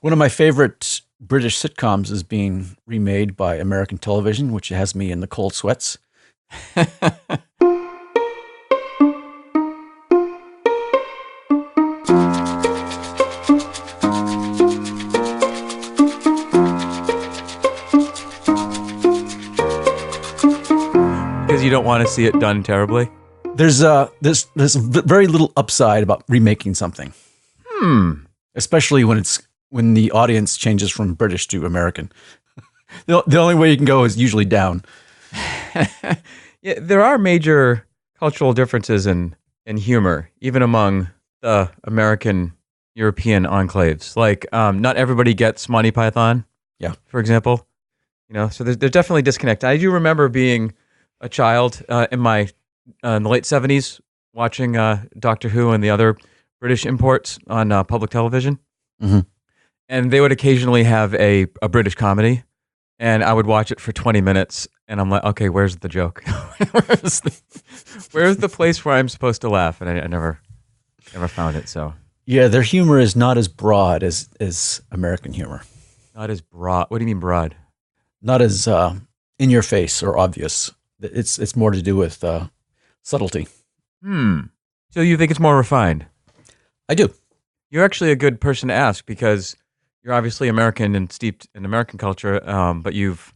One of my favorite British sitcoms is being remade by American television, which has me in the cold sweats. Because you don't want to see it done terribly? There's very little upside about remaking something. Especially when the audience changes from British to American. The only way you can go is usually down. Yeah, there are major cultural differences in humor, even among the American European enclaves. Like, not everybody gets Monty Python. Yeah. For example, so there's definitely disconnect. I do remember being a child in the late 70s watching Doctor Who and the other British imports on public television. Mm-hmm. And they would occasionally have a British comedy, and I would watch it for 20 minutes, and I'm like, okay, where's the joke? where's the place where I'm supposed to laugh? And I never found it. So yeah, their humor is not as broad as American humor. not as broad. What do you mean broad? Not as in your face or obvious. It's more to do with subtlety. So you think it's more refined? I do. You're actually a good person to ask because you're obviously American and steeped in American culture, but you've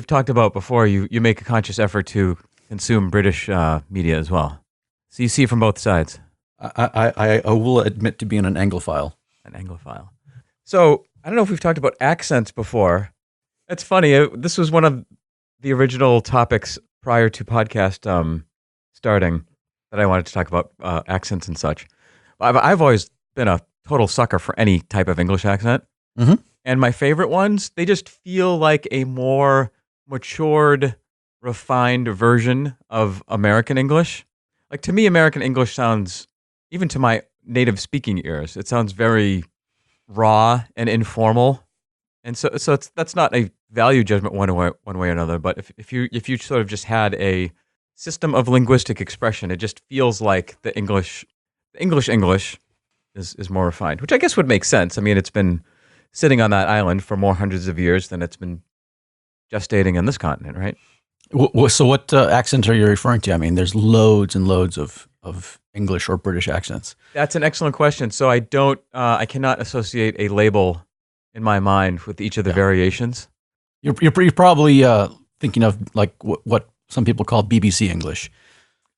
talked about before, you make a conscious effort to consume British media as well. So you see it from both sides. I will admit to being an Anglophile. An Anglophile. So I don't know if we've talked about accents before. It's funny. This was one of the original topics prior to podcast starting that I wanted to talk about accents and such. I've always been a total sucker for any type of English accent. Mm-hmm. And my favorite ones, they just feel like a more matured, refined version of American English. Like, to me, American English sounds, even to my native speaking ears, it sounds very raw and informal. And so that's not a value judgment one way or another. But if you sort of just had a system of linguistic expression, it just feels like the English is more refined, which I guess would make sense. I mean, it's been sitting on that island for more hundreds of years than it's been gestating on this continent, right? So what accent are you referring to? I mean, there's loads and loads of English or British accents. That's an excellent question. So I cannot associate a label in my mind with each of the variations. You're probably thinking of like what some people call BBC English.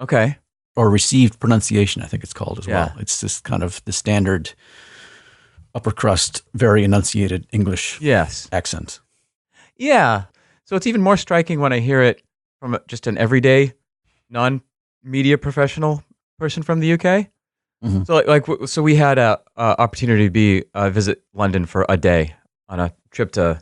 Okay. Or received pronunciation, I think it's called as Yeah. well. It's just kind of the standard upper crust, very enunciated English accent. Yeah. So it's even more striking when I hear it from just an everyday, non-media professional person from the UK. Mm-hmm. So so we had a opportunity to visit London for a day on a trip to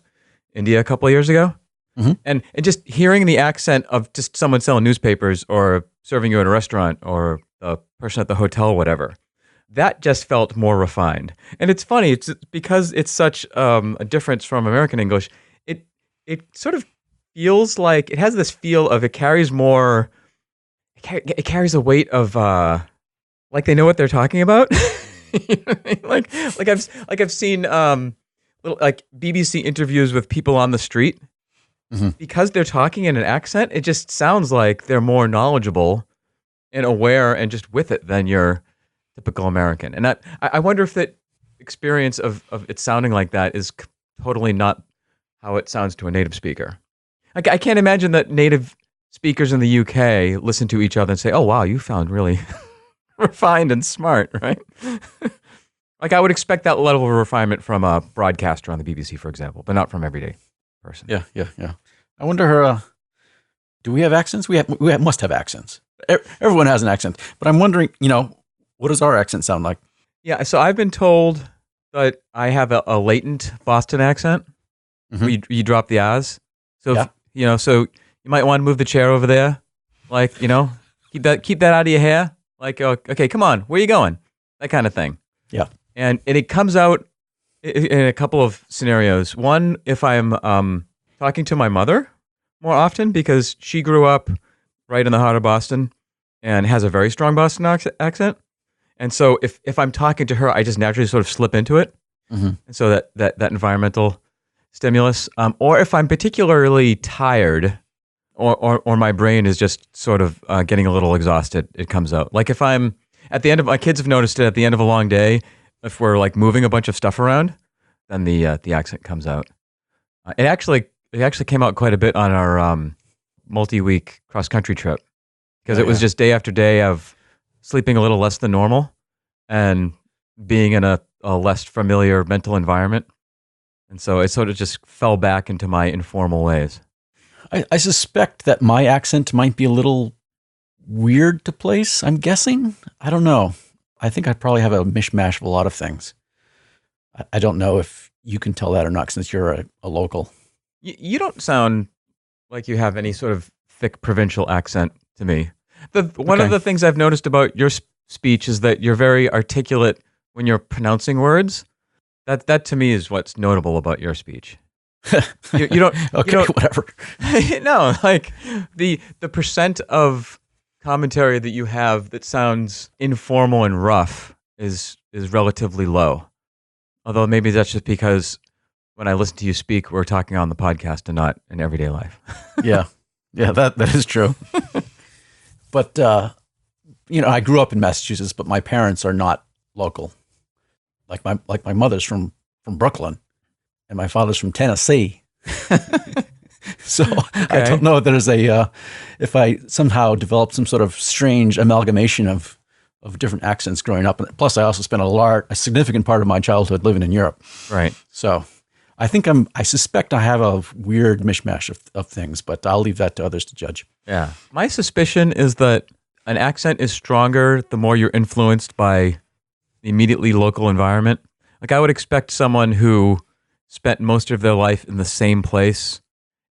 India a couple of years ago. Mm-hmm. And just hearing the accent of just someone selling newspapers or serving you at a restaurant or a person at the hotel, whatever, that just felt more refined. And it's funny, it's because it's such a difference from American English. It sort of feels like it has this feel of it carries more. It carries a weight of like they know what they're talking about. You know what I mean? Like I've seen little like BBC interviews with people on the street. Mm-hmm. Because they're talking in an accent, it just sounds like they're more knowledgeable and aware and just with it than your typical American. And I wonder if that experience of it sounding like that is totally not how it sounds to a native speaker. I can't imagine that native speakers in the UK listen to each other and say, oh, wow, you sound really refined and smart, right? Like, I would expect that level of refinement from a broadcaster on the BBC, for example, but not from everyday person. Yeah. I wonder, do we have accents? We must have accents. Everyone has an accent, but I'm wondering, what does our accent sound like? Yeah, so I've been told that I have a latent Boston accent. Mm-hmm. You drop the R's. So, Yeah. So you might want to move the chair over there. Like, keep that out of your hair. Like, okay, come on, where are you going? That kind of thing. Yeah. And it comes out in a couple of scenarios. One, if I'm talking to my mother more often because she grew up right in the heart of Boston and has a very strong Boston accent. And so if I'm talking to her, I just naturally sort of slip into it. And so that environmental stimulus, or if I'm particularly tired, or my brain is just sort of getting a little exhausted, it comes out. Like if I'm at the end of, my kids have noticed it at the end of a long day, if we're like moving a bunch of stuff around, then the accent comes out. It actually came out quite a bit on our multi-week cross-country trip, because it was just day after day of sleeping a little less than normal and being in a less familiar mental environment. And so it sort of just fell back into my informal ways. I suspect that my accent might be a little weird to place, I'm guessing. I don't know. I think I probably have a mishmash of a lot of things. I don't know if you can tell that or not, since you're a local. You don't sound like you have any sort of thick provincial accent to me. One of the things I've noticed about your speech is that you're very articulate when you're pronouncing words. That to me is what's notable about your speech. You don't. Okay, you don't, whatever. No, like the percent of commentary that you have that sounds informal and rough is relatively low. Although maybe that's just because when I listen to you speak, we're talking on the podcast and not in everyday life. Yeah, that is true. But I grew up in Massachusetts, but my parents are not local. Like my mother's from Brooklyn, and my father's from Tennessee. So I don't know if there's if I somehow developed some sort of strange amalgamation of different accents growing up. And plus, I also spent a significant part of my childhood living in Europe. Right. So I suspect I have a weird mishmash of things, but I'll leave that to others to judge. Yeah. My suspicion is that an accent is stronger the more you're influenced by the immediately local environment. Like I would expect someone who spent most of their life in the same place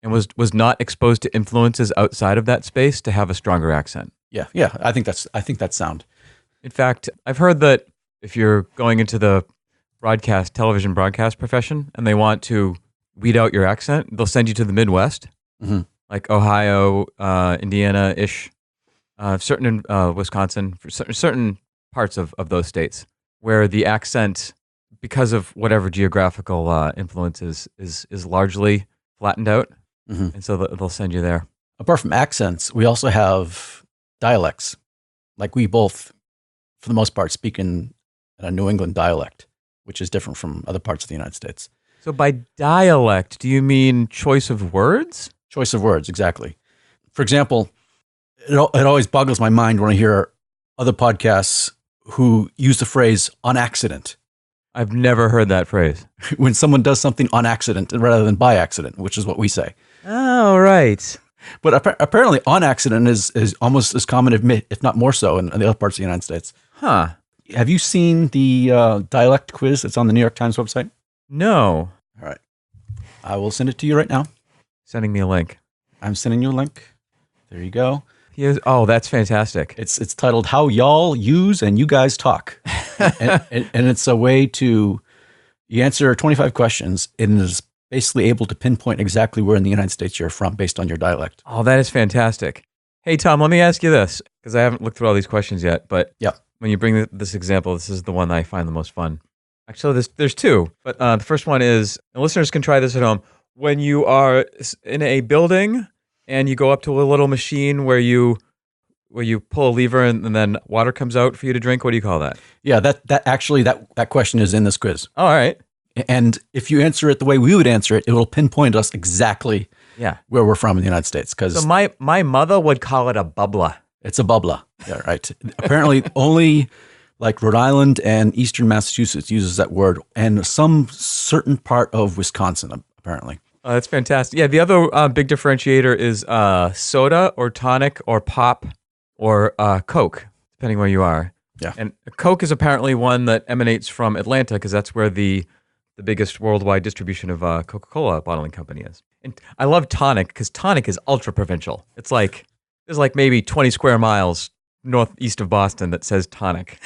and was not exposed to influences outside of that space to have a stronger accent. Yeah. I think that's sound. In fact, I've heard that if you're going into the television broadcast profession, and they want to weed out your accent, they'll send you to the Midwest, like Ohio, Indiana-ish, certain Wisconsin, for certain parts of those states, where the accent, because of whatever geographical influences, is largely flattened out, and so they'll send you there. Apart from accents, we also have dialects. Like we both, for the most part, speak in a New England dialect, which is different from other parts of the United States. So by dialect, do you mean choice of words? Choice of words, exactly. For example, it always boggles my mind when I hear other podcasts who use the phrase on accident. I've never heard that phrase. When someone does something on accident rather than by accident, which is what we say. Oh, right. But apparently on accident is almost as common, if not more so, in the other parts of the United States. Huh. Have you seen the dialect quiz that's on the New York Times website? No. All right. I will send it to you right now. Sending me a link. I'm sending you a link. There you go. Oh, that's fantastic. It's titled How Y'all Use and You Guys Talk. and it's a way to, you answer 25 questions and is basically able to pinpoint exactly where in the United States you're from based on your dialect. Oh, that is fantastic. Hey, Tom, let me ask you this, because I haven't looked through all these questions yet, but when you bring this example, this is the one that I find the most fun. Actually, there's two, but the first one is, and listeners can try this at home, when you are in a building and you go up to a little machine where you pull a lever and then water comes out for you to drink, what do you call that? Yeah, that question is in this quiz. Oh, all right. And if you answer it the way we would answer it, it will pinpoint us exactly where we're from in the United States. So my mother would call it a bubbler. It's a bubbler. Yeah, right. Apparently only like Rhode Island and Eastern Massachusetts uses that word, and some certain part of Wisconsin, apparently. That's fantastic. Yeah, the other big differentiator is soda or tonic or pop or Coke, depending where you are. Yeah. And Coke is apparently one that emanates from Atlanta, because that's where the biggest worldwide distribution of Coca-Cola bottling company is. And I love tonic, because tonic is ultra provincial. It's like, there's like maybe 20 square miles northeast of Boston that says tonic.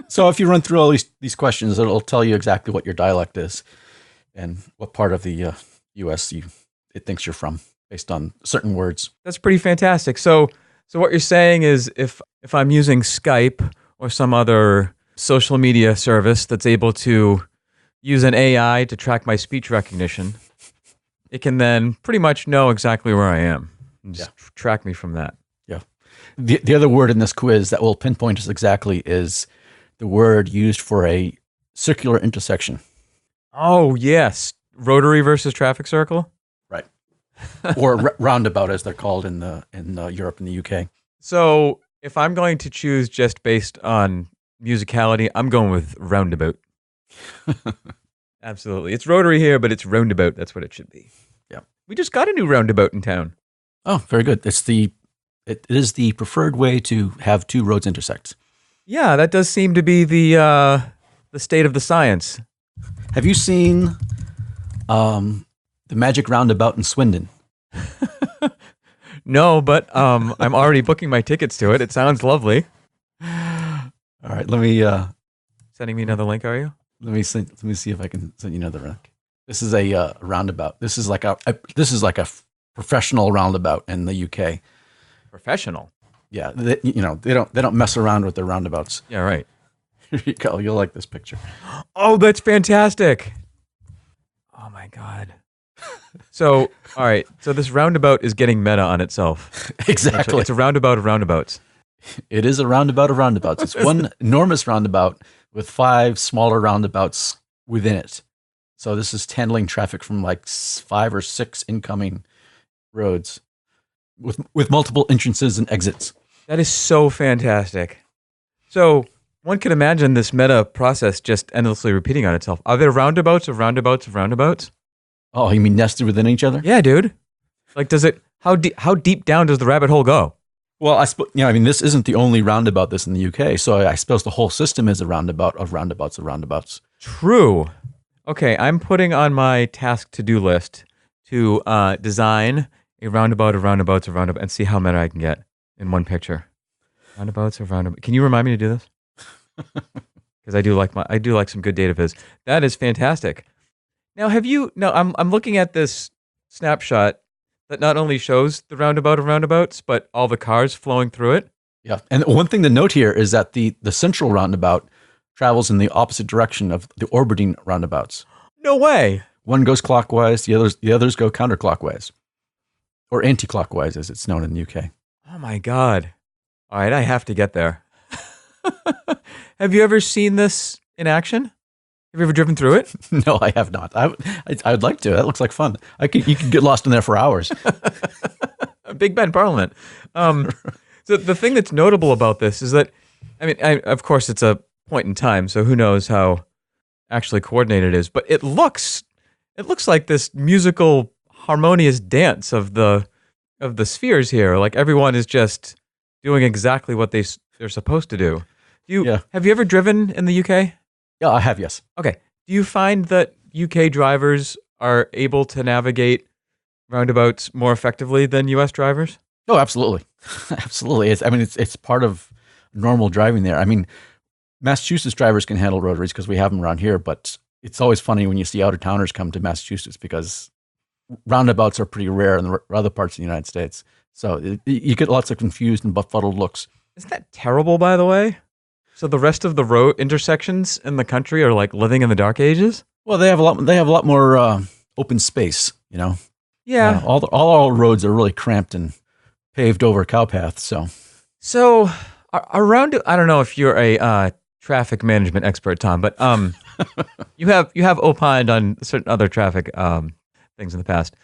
So if you run through all these questions, it'll tell you exactly what your dialect is and what part of the U.S. it thinks you're from based on certain words. That's pretty fantastic. So what you're saying is if I'm using Skype or some other social media service that's able to use an AI to track my speech recognition, it can then pretty much know exactly where I am and just track me from that. Yeah. The other word in this quiz that will pinpoint us exactly is the word used for a circular intersection. Oh, yes. Rotary versus traffic circle? Right. Or roundabout, as they're called in Europe and the UK. So if I'm going to choose just based on musicality, I'm going with roundabout. Absolutely. It's rotary here, but it's roundabout. That's what it should be. Yeah. We just got a new roundabout in town. Oh, very good. It is the preferred way to have two roads intersect. Yeah, that does seem to be the state of the science. Have you seen the Magic Roundabout in Swindon? No, but I'm already booking my tickets to it. It sounds lovely. All right, let me Sending me another link, are you? let me see if I can send you another link. This is a roundabout. This is like a professional roundabout in the UK. Professional. Yeah, they don't mess around with their roundabouts. Yeah, right. Here you go. You'll like this picture. Oh, that's fantastic. Oh my God. So, all right. So this roundabout is getting meta on itself. Exactly. It's a roundabout of roundabouts. It is a roundabout of roundabouts. It's one enormous roundabout with 5 smaller roundabouts within it. So this is handling traffic from like 5 or 6 incoming roads with multiple entrances and exits. That is so fantastic. So one can imagine this meta process just endlessly repeating on itself. Are there roundabouts of roundabouts of roundabouts? Oh, you mean nested within each other? Yeah, dude. Like, how deep down does the rabbit hole go? Well, this isn't the only roundabout this in the UK. So I suppose the whole system is a roundabout of roundabouts of roundabouts. True. Okay, I'm putting on my task to-do list to design a roundabout of roundabouts of roundabouts and see how meta I can get in one picture. Roundabouts of roundabouts. Can you remind me to do this? Because I do like some good data viz. That is fantastic. Now, I'm looking at this snapshot that not only shows the roundabout of roundabouts, but all the cars flowing through it. Yeah, and one thing to note here is that the central roundabout travels in the opposite direction of the orbiting roundabouts. No way. One goes clockwise, the others go counterclockwise, or anti-clockwise, as it's known in the UK. Oh my God! All right, I have to get there. Have you ever seen this in action? Have you ever driven through it? No, I have not. I'd like to. That looks like fun. You could get lost in there for hours. Big Ben Parliament. So the thing that's notable about this is that, of course, it's a point in time, so who knows how actually coordinated it is. But it looks like this musical, harmonious dance of the spheres here. Like everyone is just doing exactly what they're supposed to do. Have you ever driven in the UK? Yeah, I have, yes. Okay. Do you find that UK drivers are able to navigate roundabouts more effectively than US drivers? Oh, absolutely. Absolutely. It's part of normal driving there. I mean, Massachusetts drivers can handle rotaries because we have them around here, but it's always funny when you see out-of-towners come to Massachusetts because roundabouts are pretty rare in the other parts of the United States. So you get lots of confused and befuddled looks. Isn't that terrible, by the way? So the rest of the road intersections in the country are like living in the dark ages? Well, they have a lot more open space, you know. Yeah. All our roads are really cramped and paved over cowpaths. So around, I don't know if you're a traffic management expert, Tom, but you have opined on certain other traffic things in the past.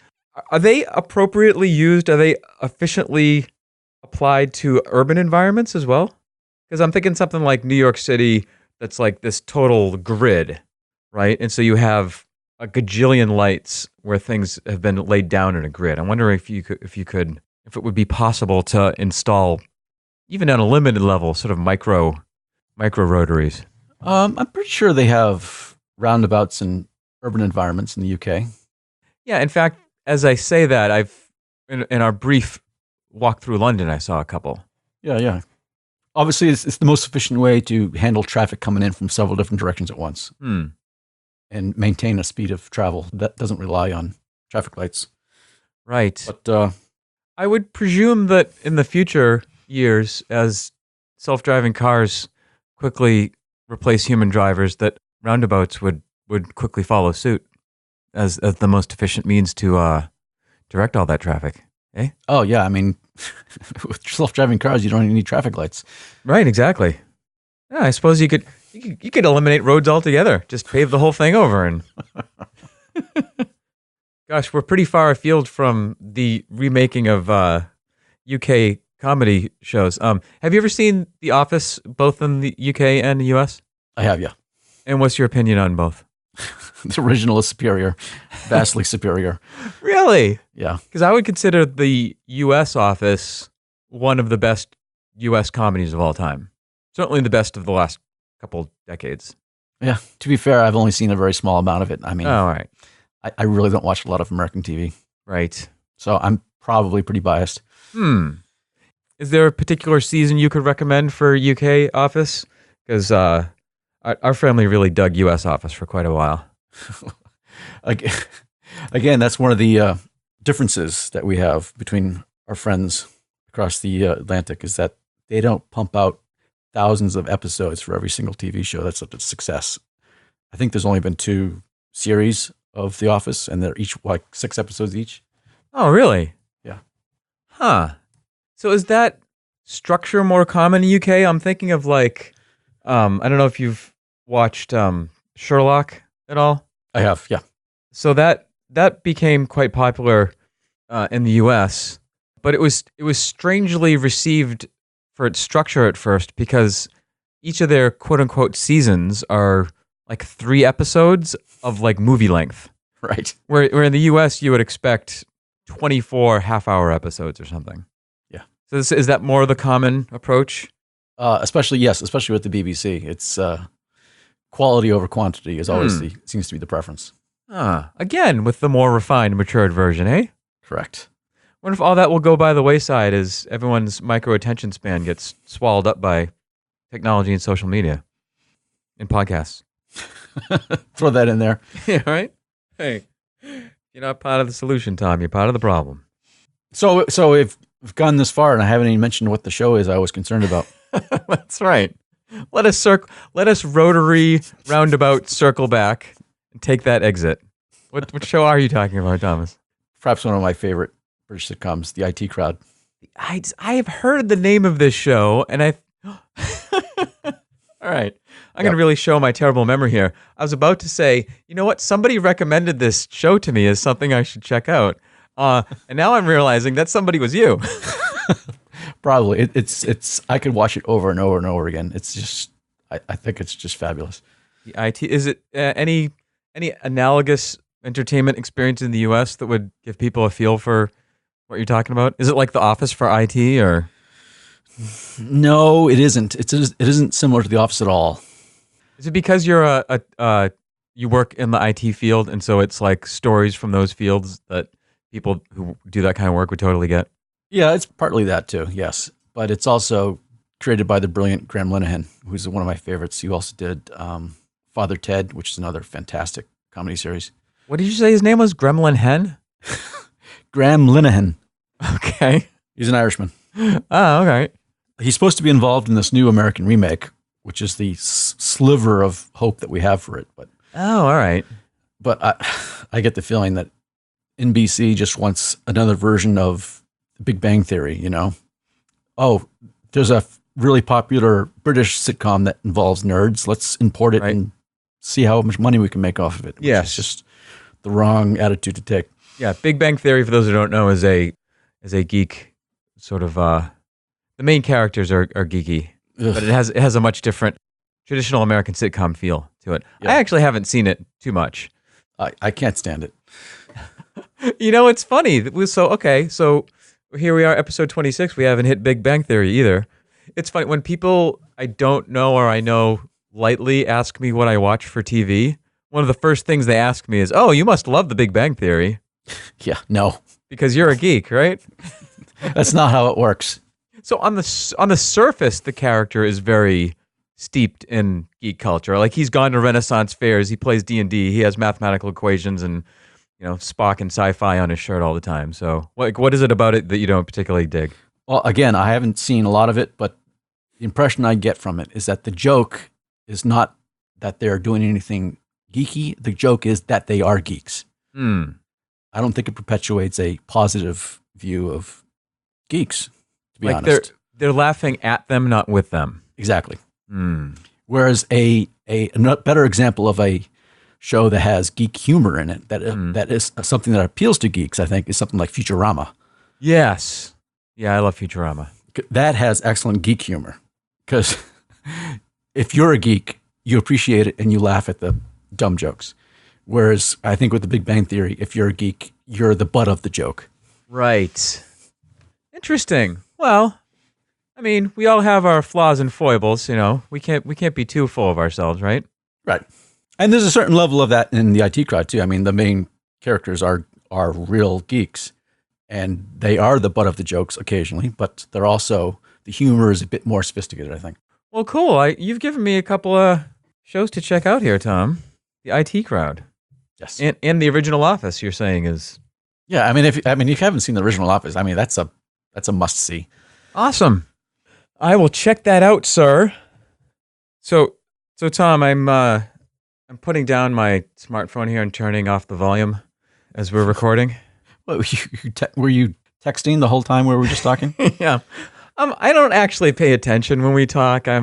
Are they appropriately used? Are they efficiently applied to urban environments as well? Because I'm thinking something like New York City, that's like this total grid, right? And so you have a gajillion lights where things have been laid down in a grid. I'm wondering if it would be possible to install, even on a limited level, sort of micro rotaries. I'm pretty sure they have roundabouts in urban environments in the UK. Yeah, in fact, as I say that, in our brief walk through London, I saw a couple. Yeah. Obviously, it's the most efficient way to handle traffic coming in from several different directions at once and maintain a speed of travel that doesn't rely on traffic lights. Right. But I would presume that in the future years, as self-driving cars quickly replace human drivers, that roundabouts would would quickly follow suit as the most efficient means to direct all that traffic. Eh? Oh yeah, I mean, with self-driving cars, you don't even need traffic lights. Right, exactly. Yeah, I suppose you could eliminate roads altogether. Just pave the whole thing over and gosh, we're pretty far afield from the remaking of UK comedy shows. Have you ever seen The Office, both in the UK and the US? I have, yeah. And what's your opinion on both? The original is superior, vastly superior. Really? Yeah. Because I would consider the US Office one of the best US comedies of all time. Certainly the best of the last couple decades. Yeah. To be fair, I've only seen a very small amount of it. I mean, Oh, all right. I really don't watch a lot of American TV. Right. So I'm probably pretty biased. Is there a particular season you could recommend for UK Office? Because our family really dug US Office for quite a while. Again, that's one of the differences that we have between our friends across the Atlantic is that they don't pump out thousands of episodes for every single TV show. That's such a success. I think there's only been 2 series of The Office, and they're each like 6 episodes each. Oh, really? Yeah. Huh. So is that structure more common in the UK? I'm thinking of like, I don't know if you've watched Sherlock at all. I have, yeah. So that became quite popular in the US, but it was strangely received for its structure at first because each of their quote unquote seasons are like 3 episodes of like movie length. Right. Where in the US you would expect 24 half-hour episodes or something. Yeah. So is that more the common approach? Especially with the BBC. It's quality over quantity is always seems to be the preference. Again, with the more refined, matured version, eh? Correct. What if all that will go by the wayside as everyone's micro attention span gets swallowed up by technology and social media and podcasts? Throw that in there. Yeah, right? Hey, you're not part of the solution, Tom. You're part of the problem. So if we've gone this far and I haven't even mentioned what the show is I was concerned about. That's right. Let us rotary roundabout circle back and take that exit. What show are you talking about, Thomas? Perhaps one of my favorite British sitcoms, The IT Crowd. I have heard the name of this show, and I... All right. I'm going to really show my terrible memory here. I was about to say, you know what? Somebody recommended this show to me as something I should check out. And now I'm realizing that somebody was you. Probably. It's. I could watch it over and over and over again. It's just, I think it's just fabulous. The IT, is it any analogous entertainment experience in the U.S. that would give people a feel for what you're talking about? Is it like The Office for IT, or? No, it isn't. It isn't similar to The Office at all. Is it because you're you work in the IT field, and so it's like stories from those fields that people who do that kind of work would totally get? Yeah, it's partly that too, yes. But it's also created by the brilliant Graham Linehan, who's one of my favorites. He also did Father Ted, which is another fantastic comedy series. What did you say his name was? Gremlin Hen? Graham Linehan. Okay. He's an Irishman. Oh, okay. He's supposed to be involved in this new American remake, which is the sliver of hope that we have for it. But oh, all right. But I get the feeling that NBC just wants another version of Big Bang Theory, you know? Oh, there's a really popular British sitcom that involves nerds. Let's import it and see how much money we can make off of it. Yeah, it's just the wrong attitude to take. Yeah, Big Bang Theory, for those who don't know, is a geek sort of. The main characters are geeky, but it has a much different traditional American sitcom feel to it. Yeah. I actually haven't seen it too much. I can't stand it. You know, it's funny. So here we are, episode 26. We haven't hit Big Bang Theory either. It's funny when people I don't know or I know lightly ask me what I watch for TV. One of the first things they ask me is, "Oh, you must love The Big Bang Theory." Yeah, no, because you're a geek, right? That's not how it works. So on the surface, the character is very steeped in geek culture. Like he's gone to Renaissance fairs, he plays D&D, he has mathematical equations and Spock and sci-fi on his shirt all the time. So what is it about it that you don't particularly dig? Well, again, I haven't seen a lot of it, but the impression I get from it is that the joke is not that they're doing anything geeky. The joke is that they are geeks. Hmm. I don't think it perpetuates a positive view of geeks, to be Like honest. they're laughing at them, not with them. Exactly. Hmm. Whereas a better example of a show that has geek humor in it, that is something that appeals to geeks, I think, is something like Futurama. Yes. Yeah, I love Futurama. That has excellent geek humor because if you're a geek, you appreciate it and you laugh at the dumb jokes. Whereas I think with the Big Bang Theory, if you're a geek, you're the butt of the joke. Right. Interesting. Well, I mean, we all have our flaws and foibles, you know. We can't be too full of ourselves, right? Right. And there's a certain level of that in the IT crowd too. I mean, the main characters are real geeks, and they are the butt of the jokes occasionally, but they're also, the humor is a bit more sophisticated, I think. Well, cool. You've given me a couple of shows to check out here, Tom. The IT crowd. Yes. And the original Office, you're saying is Yeah, I mean, if you haven't seen the original Office, I mean, that's a must see. awesome. I will check that out, sir. So Tom, I'm putting down my smartphone here and turning off the volume as we're recording. What, were you texting the whole time we were just talking? Yeah. I don't actually pay attention when we talk. I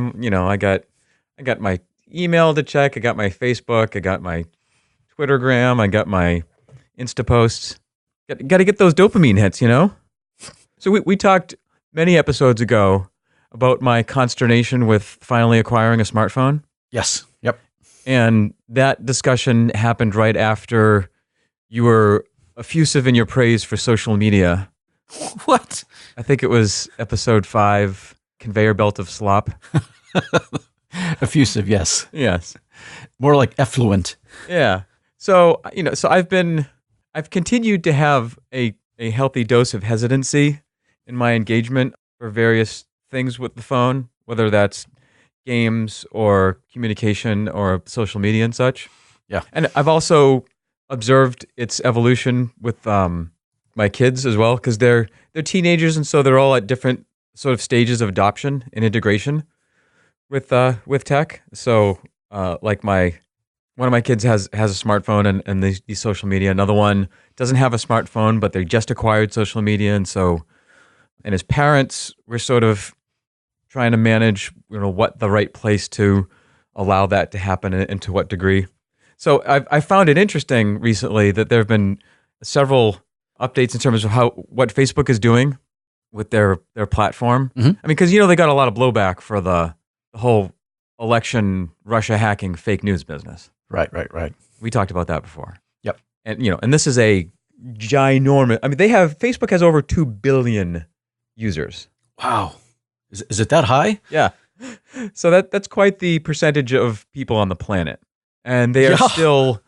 got my email to check. I got my Facebook. I got my Twittergram. I got my Insta posts. Got to get those dopamine hits, you know? So we talked many episodes ago about my consternation with finally acquiring a smartphone. Yes. Yep. And that discussion happened right after you were effusive in your praise for social media. What? I think it was episode 5, Conveyor Belt of Slop. Effusive, yes. Yes. More like effluent. Yeah. So, I've continued to have a healthy dose of hesitancy in my engagement for various things with the phone, whether that's games or communication or social media and such. Yeah. And I've also observed its evolution with my kids as well, because they're teenagers, and so they're all at different sort of stages of adoption and integration with tech. So like one of my kids has a smartphone and these social media. Another one doesn't have a smartphone, but they just acquired social media, and his parents were sort of trying to manage, what the right place to allow that to happen and to what degree. So I found it interesting recently that there have been several updates in terms of what Facebook is doing with their platform. Mm-hmm. I mean, because they got a lot of blowback for the whole election Russia hacking fake news business. Right. We talked about that before. Yep. And and this is a ginormous. I mean, Facebook has over 2 billion users. Wow. Is it that high? Yeah. So that's quite the percentage of people on the planet. And they are still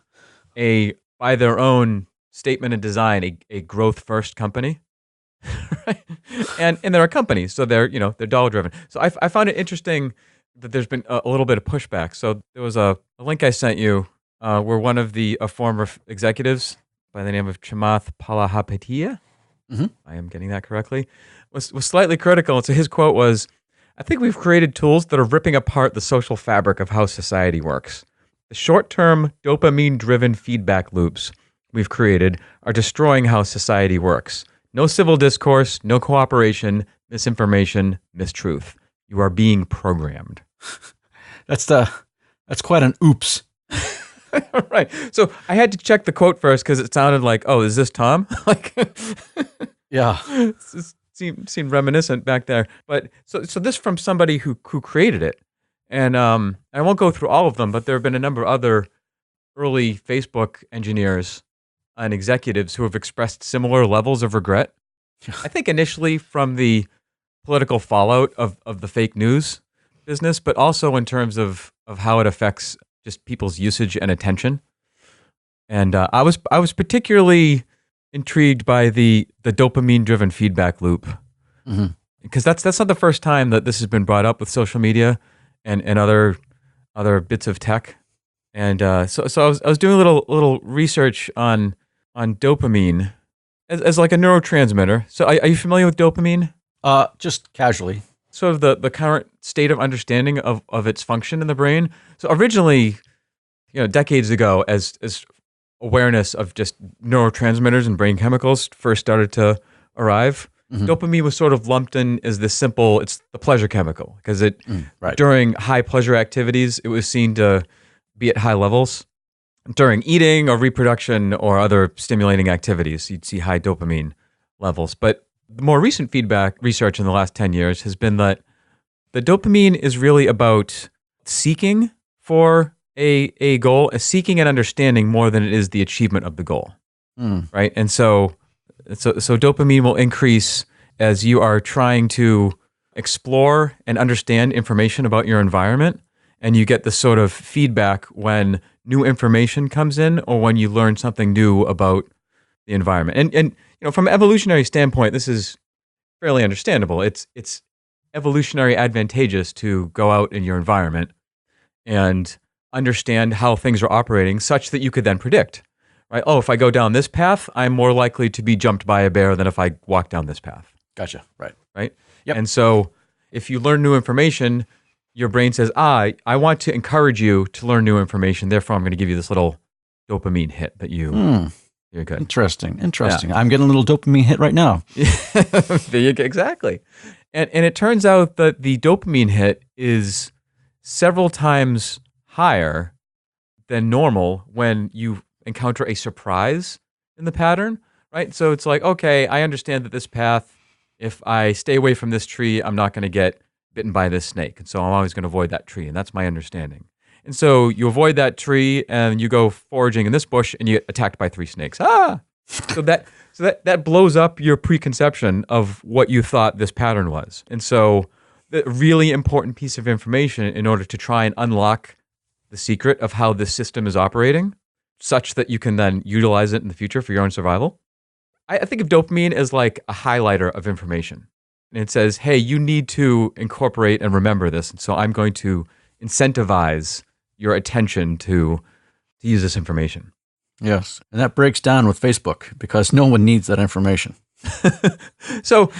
by their own statement and design, a growth first company. Right? And they're a company, so they're dollar driven. So I found it interesting that there's been a little bit of pushback. So there was a link I sent you where one of the former executives by the name of Chamath Palihapitiya, I am getting that correctly, was slightly critical. And so his quote was, "I think we've created tools that are ripping apart the social fabric of how society works. The short-term dopamine-driven feedback loops we've created are destroying how society works. No civil discourse, no cooperation, misinformation, mistruth. You are being programmed." That's quite an oops. Right. So I had to check the quote first because it sounded like, oh, is this Tom? Like, Yeah. it seemed reminiscent back there. But so this from somebody who created it, and I won't go through all of them, but there have been a number of other early Facebook engineers and executives who have expressed similar levels of regret. I think initially from the political fallout of the fake news business, but also in terms of how it affects just people's usage and attention. And I was particularly intrigued by the dopamine-driven feedback loop, because that's not the first time that this has been brought up with social media and other bits of tech. And so I was doing a little research on dopamine as like a neurotransmitter. So are you familiar with dopamine? Just casually. Sort of the current state of understanding of its function in the brain. So originally, decades ago, as awareness of just neurotransmitters and brain chemicals first started to arrive, dopamine was sort of lumped in as this simple, it's the pleasure chemical, because Right. during high pleasure activities, it was seen to be at high levels. During eating or reproduction or other stimulating activities, you'd see high dopamine levels. But the more recent feedback research in the last 10 years has been that the dopamine is really about seeking for a goal, seeking and understanding more than it is the achievement of the goal, right? And so dopamine will increase as you are trying to explore and understand information about your environment, and you get this sort of feedback when new information comes in or when you learn something new about the environment. And from an evolutionary standpoint, this is fairly understandable. It's evolutionary advantageous to go out in your environment and understand how things are operating such that you could then predict, right? Oh, if I go down this path, I'm more likely to be jumped by a bear than if I walk down this path. Gotcha. Right. Right? Yep. And so if you learn new information, your brain says, I want to encourage you to learn new information. Therefore, I'm going to give you this little dopamine hit that you're good. Interesting. Yeah. I'm getting a little dopamine hit right now. There you go. Exactly. And it turns out that the dopamine hit is several times higher than normal when you encounter a surprise in the pattern, right? So it's like, okay, I understand that this path, if I stay away from this tree, I'm not going to get bitten by this snake. And so I'm always going to avoid that tree. And that's my understanding. And so you avoid that tree and you go foraging in this bush and you get attacked by 3 snakes. So that blows up your preconception of what you thought this pattern was. And so the really important piece of information in order to try and unlock the secret of how this system is operating, such that you can then utilize it in the future for your own survival. I think of dopamine as like a highlighter of information. And it says, hey, you need to incorporate and remember this. And so I'm going to incentivize your attention to use this information. Yes. And that breaks down with Facebook because no one needs that information. So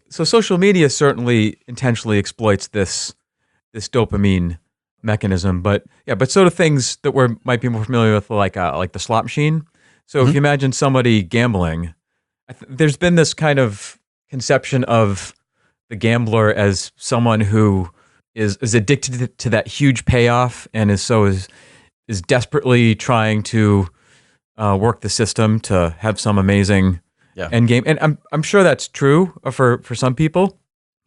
social media certainly intentionally exploits this dopamine mechanism, but so do things that we might be more familiar with, like the slot machine. So if you imagine somebody gambling, there's been this kind of conception of the gambler as someone who is addicted to that huge payoff and is desperately trying to work the system to have some amazing end game. And I'm sure that's true for some people,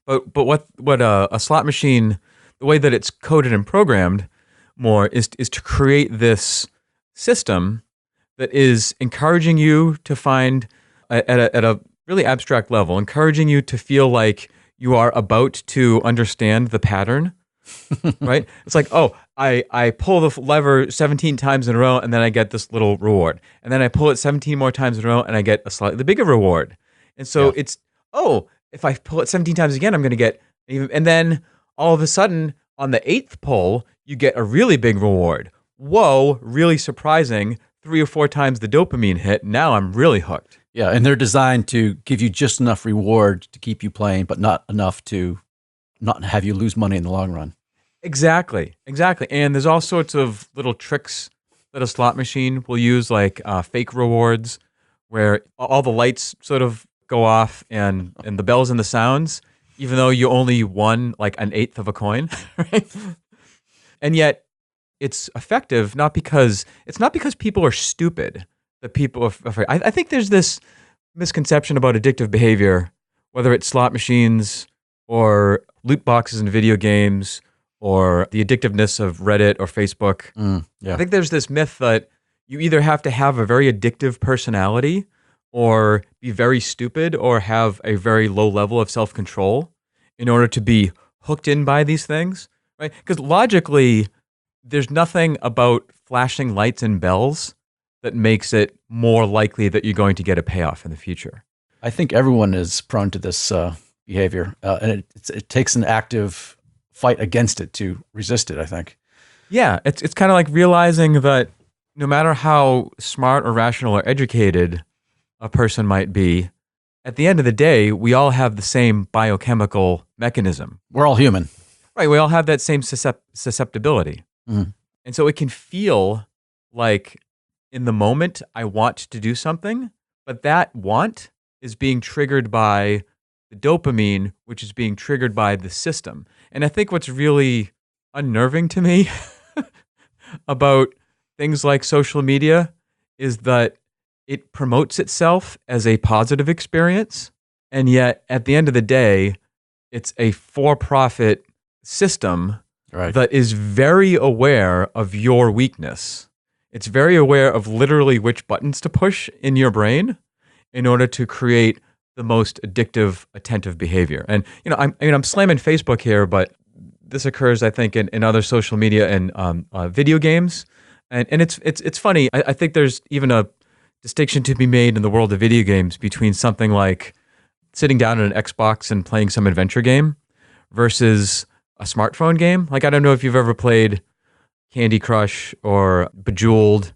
but what a slot machine, the way that it's coded and programmed more is to create this system that is encouraging you to find at a really abstract level, encouraging you to feel like you are about to understand the pattern, right? It's like, oh, I pull the lever 17 times in a row and then I get this little reward. And then I pull it 17 more times in a row and I get a slightly bigger reward. And so it's, if I pull it 17 times again, I'm going to get even, and then all of a sudden on the 8th pull, you get a really big reward. Whoa, really surprising. 3 or 4 times the dopamine hit. Now I'm really hooked. Yeah, and they're designed to give you just enough reward to keep you playing, but not enough to not have you lose money in the long run. Exactly. And there's all sorts of little tricks that a slot machine will use, like fake rewards, where all the lights sort of go off and the bells and the sounds, even though you only won like an 1/8 of a coin, right? And yet it's effective not because people are stupid. That people are afraid. I think there's this misconception about addictive behavior, whether it's slot machines or loot boxes in video games or the addictiveness of Reddit or Facebook. I think there's this myth that you either have to have a very addictive personality or be very stupid or have a very low level of self-control in order to be hooked in by these things, right? Because logically, there's nothing about flashing lights and bells that makes it more likely that you're going to get a payoff in the future. I think everyone is prone to this behavior, and it takes an active fight against it to resist it, I think. Yeah, it's kind of like realizing that no matter how smart or rational or educated a person might be, at the end of the day, we all have the same biochemical mechanism. We're all human. Right, we all have that same susceptibility. And so it can feel like in the moment I want to do something, but that want is being triggered by the dopamine, which is being triggered by the system. And I think what's really unnerving to me about things like social media is that it promotes itself as a positive experience. And yet, at the end of the day, it's a for profit system Right. that is very aware of your weakness. It's very aware of literally which buttons to push in your brain in order to create the most addictive, attentive behavior. And I'm slamming Facebook here, but this occurs, I think, in other social media and video games. And it's funny. I think there's even a distinction to be made in the world of video games between something like sitting down on an Xbox and playing some adventure game versus a smartphone game. Like, I don't know if you've ever played Candy Crush or Bejeweled,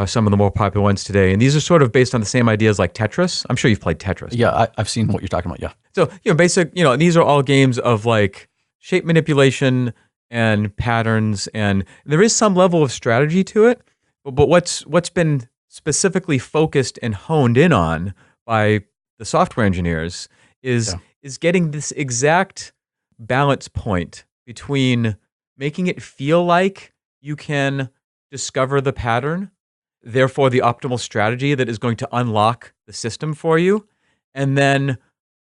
some of the more popular ones today. And these are sort of based on the same ideas like Tetris. I'm sure you've played Tetris. Yeah, I've seen what you're talking about. Yeah. So, these are all games of like shape manipulation and patterns, and there is some level of strategy to it. But what's been specifically focused and honed in on by the software engineers is getting this exact balance point between making it feel like you can discover the pattern, therefore the optimal strategy that is going to unlock the system for you, and then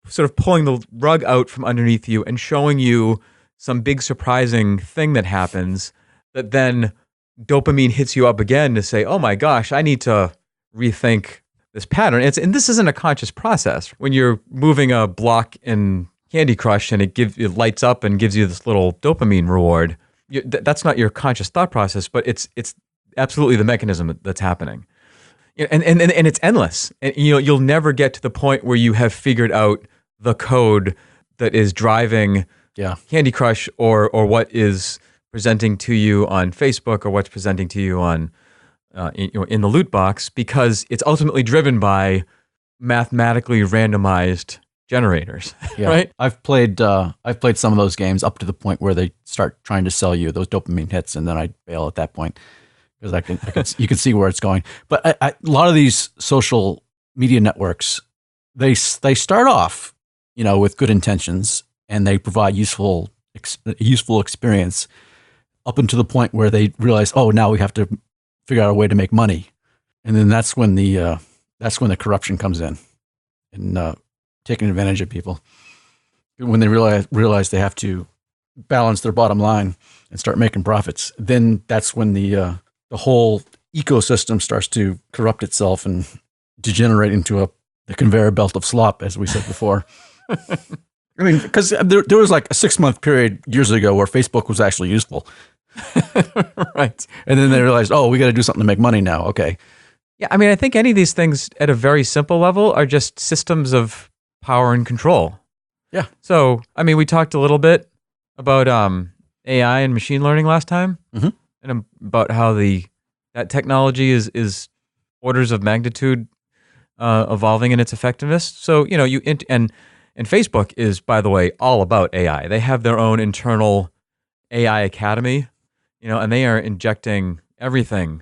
sort of pulling the rug out from underneath you and showing you some big surprising thing that happens that then dopamine hits you up again to say, oh my gosh, I need to rethink this pattern. And this isn't a conscious process. When you're moving a block in Candy Crush and it lights up and gives you this little dopamine reward, that's not your conscious thought process, but it's absolutely the mechanism that's happening. And it's endless. And you'll never get to the point where you have figured out the code that is driving Candy Crush or what is presenting to you on Facebook or what's presenting to you on in the loot box, because it's ultimately driven by mathematically randomized generators. Yeah. Right? I've played some of those games up to the point where they start trying to sell you those dopamine hits, and then I bail at that point because you can see where it's going. But a lot of these social media networks, they start off, with good intentions, and they provide useful experience up until the point where they realize, oh, now we have to figure out a way to make money, and then that's when the corruption comes in and taking advantage of people. When they realize they have to balance their bottom line and start making profits, then that's when the whole ecosystem starts to corrupt itself and degenerate into the conveyor belt of slop, as we said before. I mean, because there was like a 6-month period years ago where Facebook was actually useful. Right. And then they realized, oh, we got to do something to make money now. Okay. Yeah, I mean, I think any of these things at a very simple level are just systems of power and control. Yeah. So, I mean, we talked a little bit about AI and machine learning last time, and about how that technology is orders of magnitude evolving in its effectiveness. So, and Facebook is, by the way, all about AI. They have their own internal AI academy, and they are injecting everything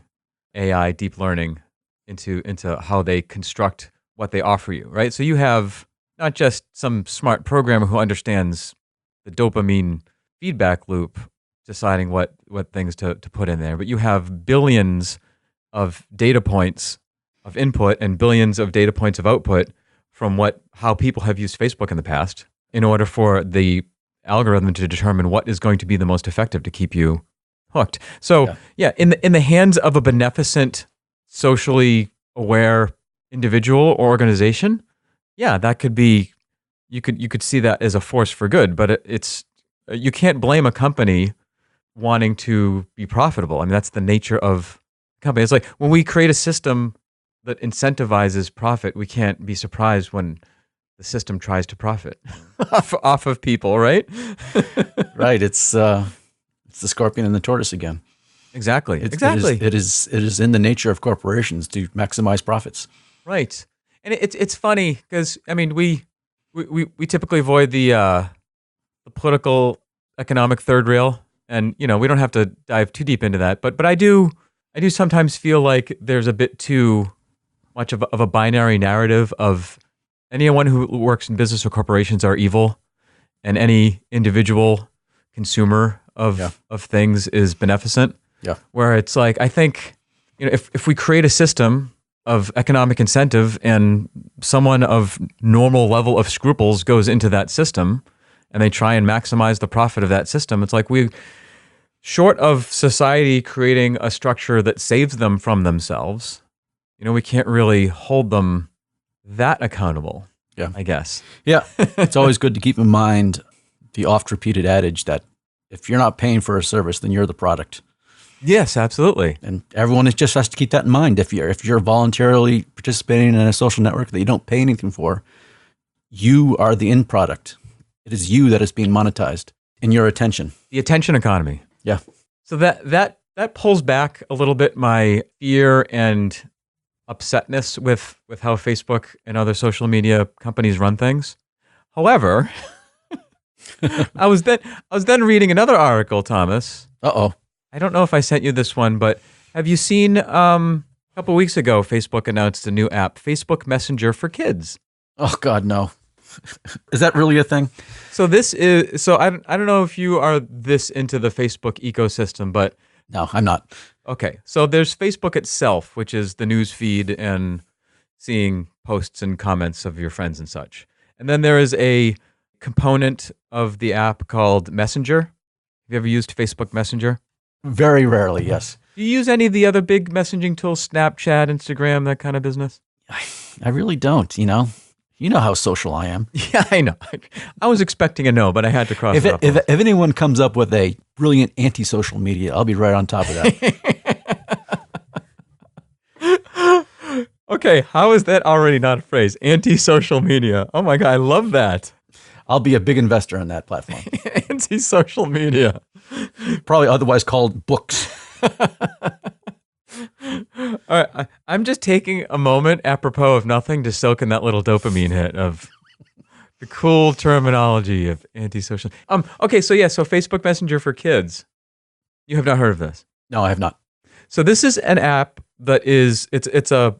AI, deep learning into how they construct what they offer you, right? So you have not just some smart programmer who understands the dopamine feedback loop deciding what things to put in there, but you have billions of data points of input and billions of data points of output from how people have used Facebook in the past in order for the algorithm to determine what is going to be the most effective to keep you hooked. So in the hands of a beneficent, socially aware individual or organization, that could be, you could see that as a force for good, but it's you can't blame a company wanting to be profitable. I mean, that's the nature of the company. It's like when we create a system that incentivizes profit, we can't be surprised when the system tries to profit off of people, right? Right. It's the scorpion and the tortoise again. Exactly. It is in the nature of corporations to maximize profits. Right. And it's funny because, I mean, we typically avoid the political economic third rail, and we don't have to dive too deep into that, but I do I do sometimes feel like there's a bit too much of a binary narrative of anyone who works in business or corporations are evil, and any individual consumer of things is beneficent. Yeah. Where it's like, I think, if we create a system of economic incentive and someone of normal level of scruples goes into that system and they try and maximize the profit of that system, it's like short of society creating a structure that saves them from themselves, we can't really hold them that accountable. Yeah. I guess. Yeah. It's always good to keep in mind the oft-repeated adage that if you're not paying for a service, then you're the product. Yes, absolutely. And everyone just has to keep that in mind. If you're voluntarily participating in a social network that you don't pay anything for, you are the end product. It is you that is being monetized in your attention. The attention economy. Yeah. So that pulls back a little bit my fear and upsetness with how Facebook and other social media companies run things. However, I was then reading another article, Thomas. Uh-oh. I don't know if I sent you this one, but have you seen a couple weeks ago Facebook announced a new app, Facebook Messenger for Kids? Oh God, no. Is that really a thing? So I don't know if you are this into the Facebook ecosystem, but no, I'm not. Okay, so there's Facebook itself, which is the news feed and seeing posts and comments of your friends and such. And then there is a component of the app called Messenger. Have you ever used Facebook Messenger? Very rarely, yes. Do you use any of the other big messaging tools, Snapchat, Instagram, that kind of business? I really don't, You know how social I am. Yeah, I know. I was expecting a no, but I had to cross it off. If anyone comes up with a brilliant anti-social media, I'll be right on top of that. Okay, how is that already not a phrase? Anti-social media. Oh my God, I love that. I'll be a big investor in that platform. Anti-social media. Probably otherwise called books. All right, I'm just taking a moment apropos of nothing to soak in that little dopamine hit of the cool terminology of antisocial. Okay, so Facebook Messenger for Kids. You have not heard of this? No, I have not. So this is an app that it's a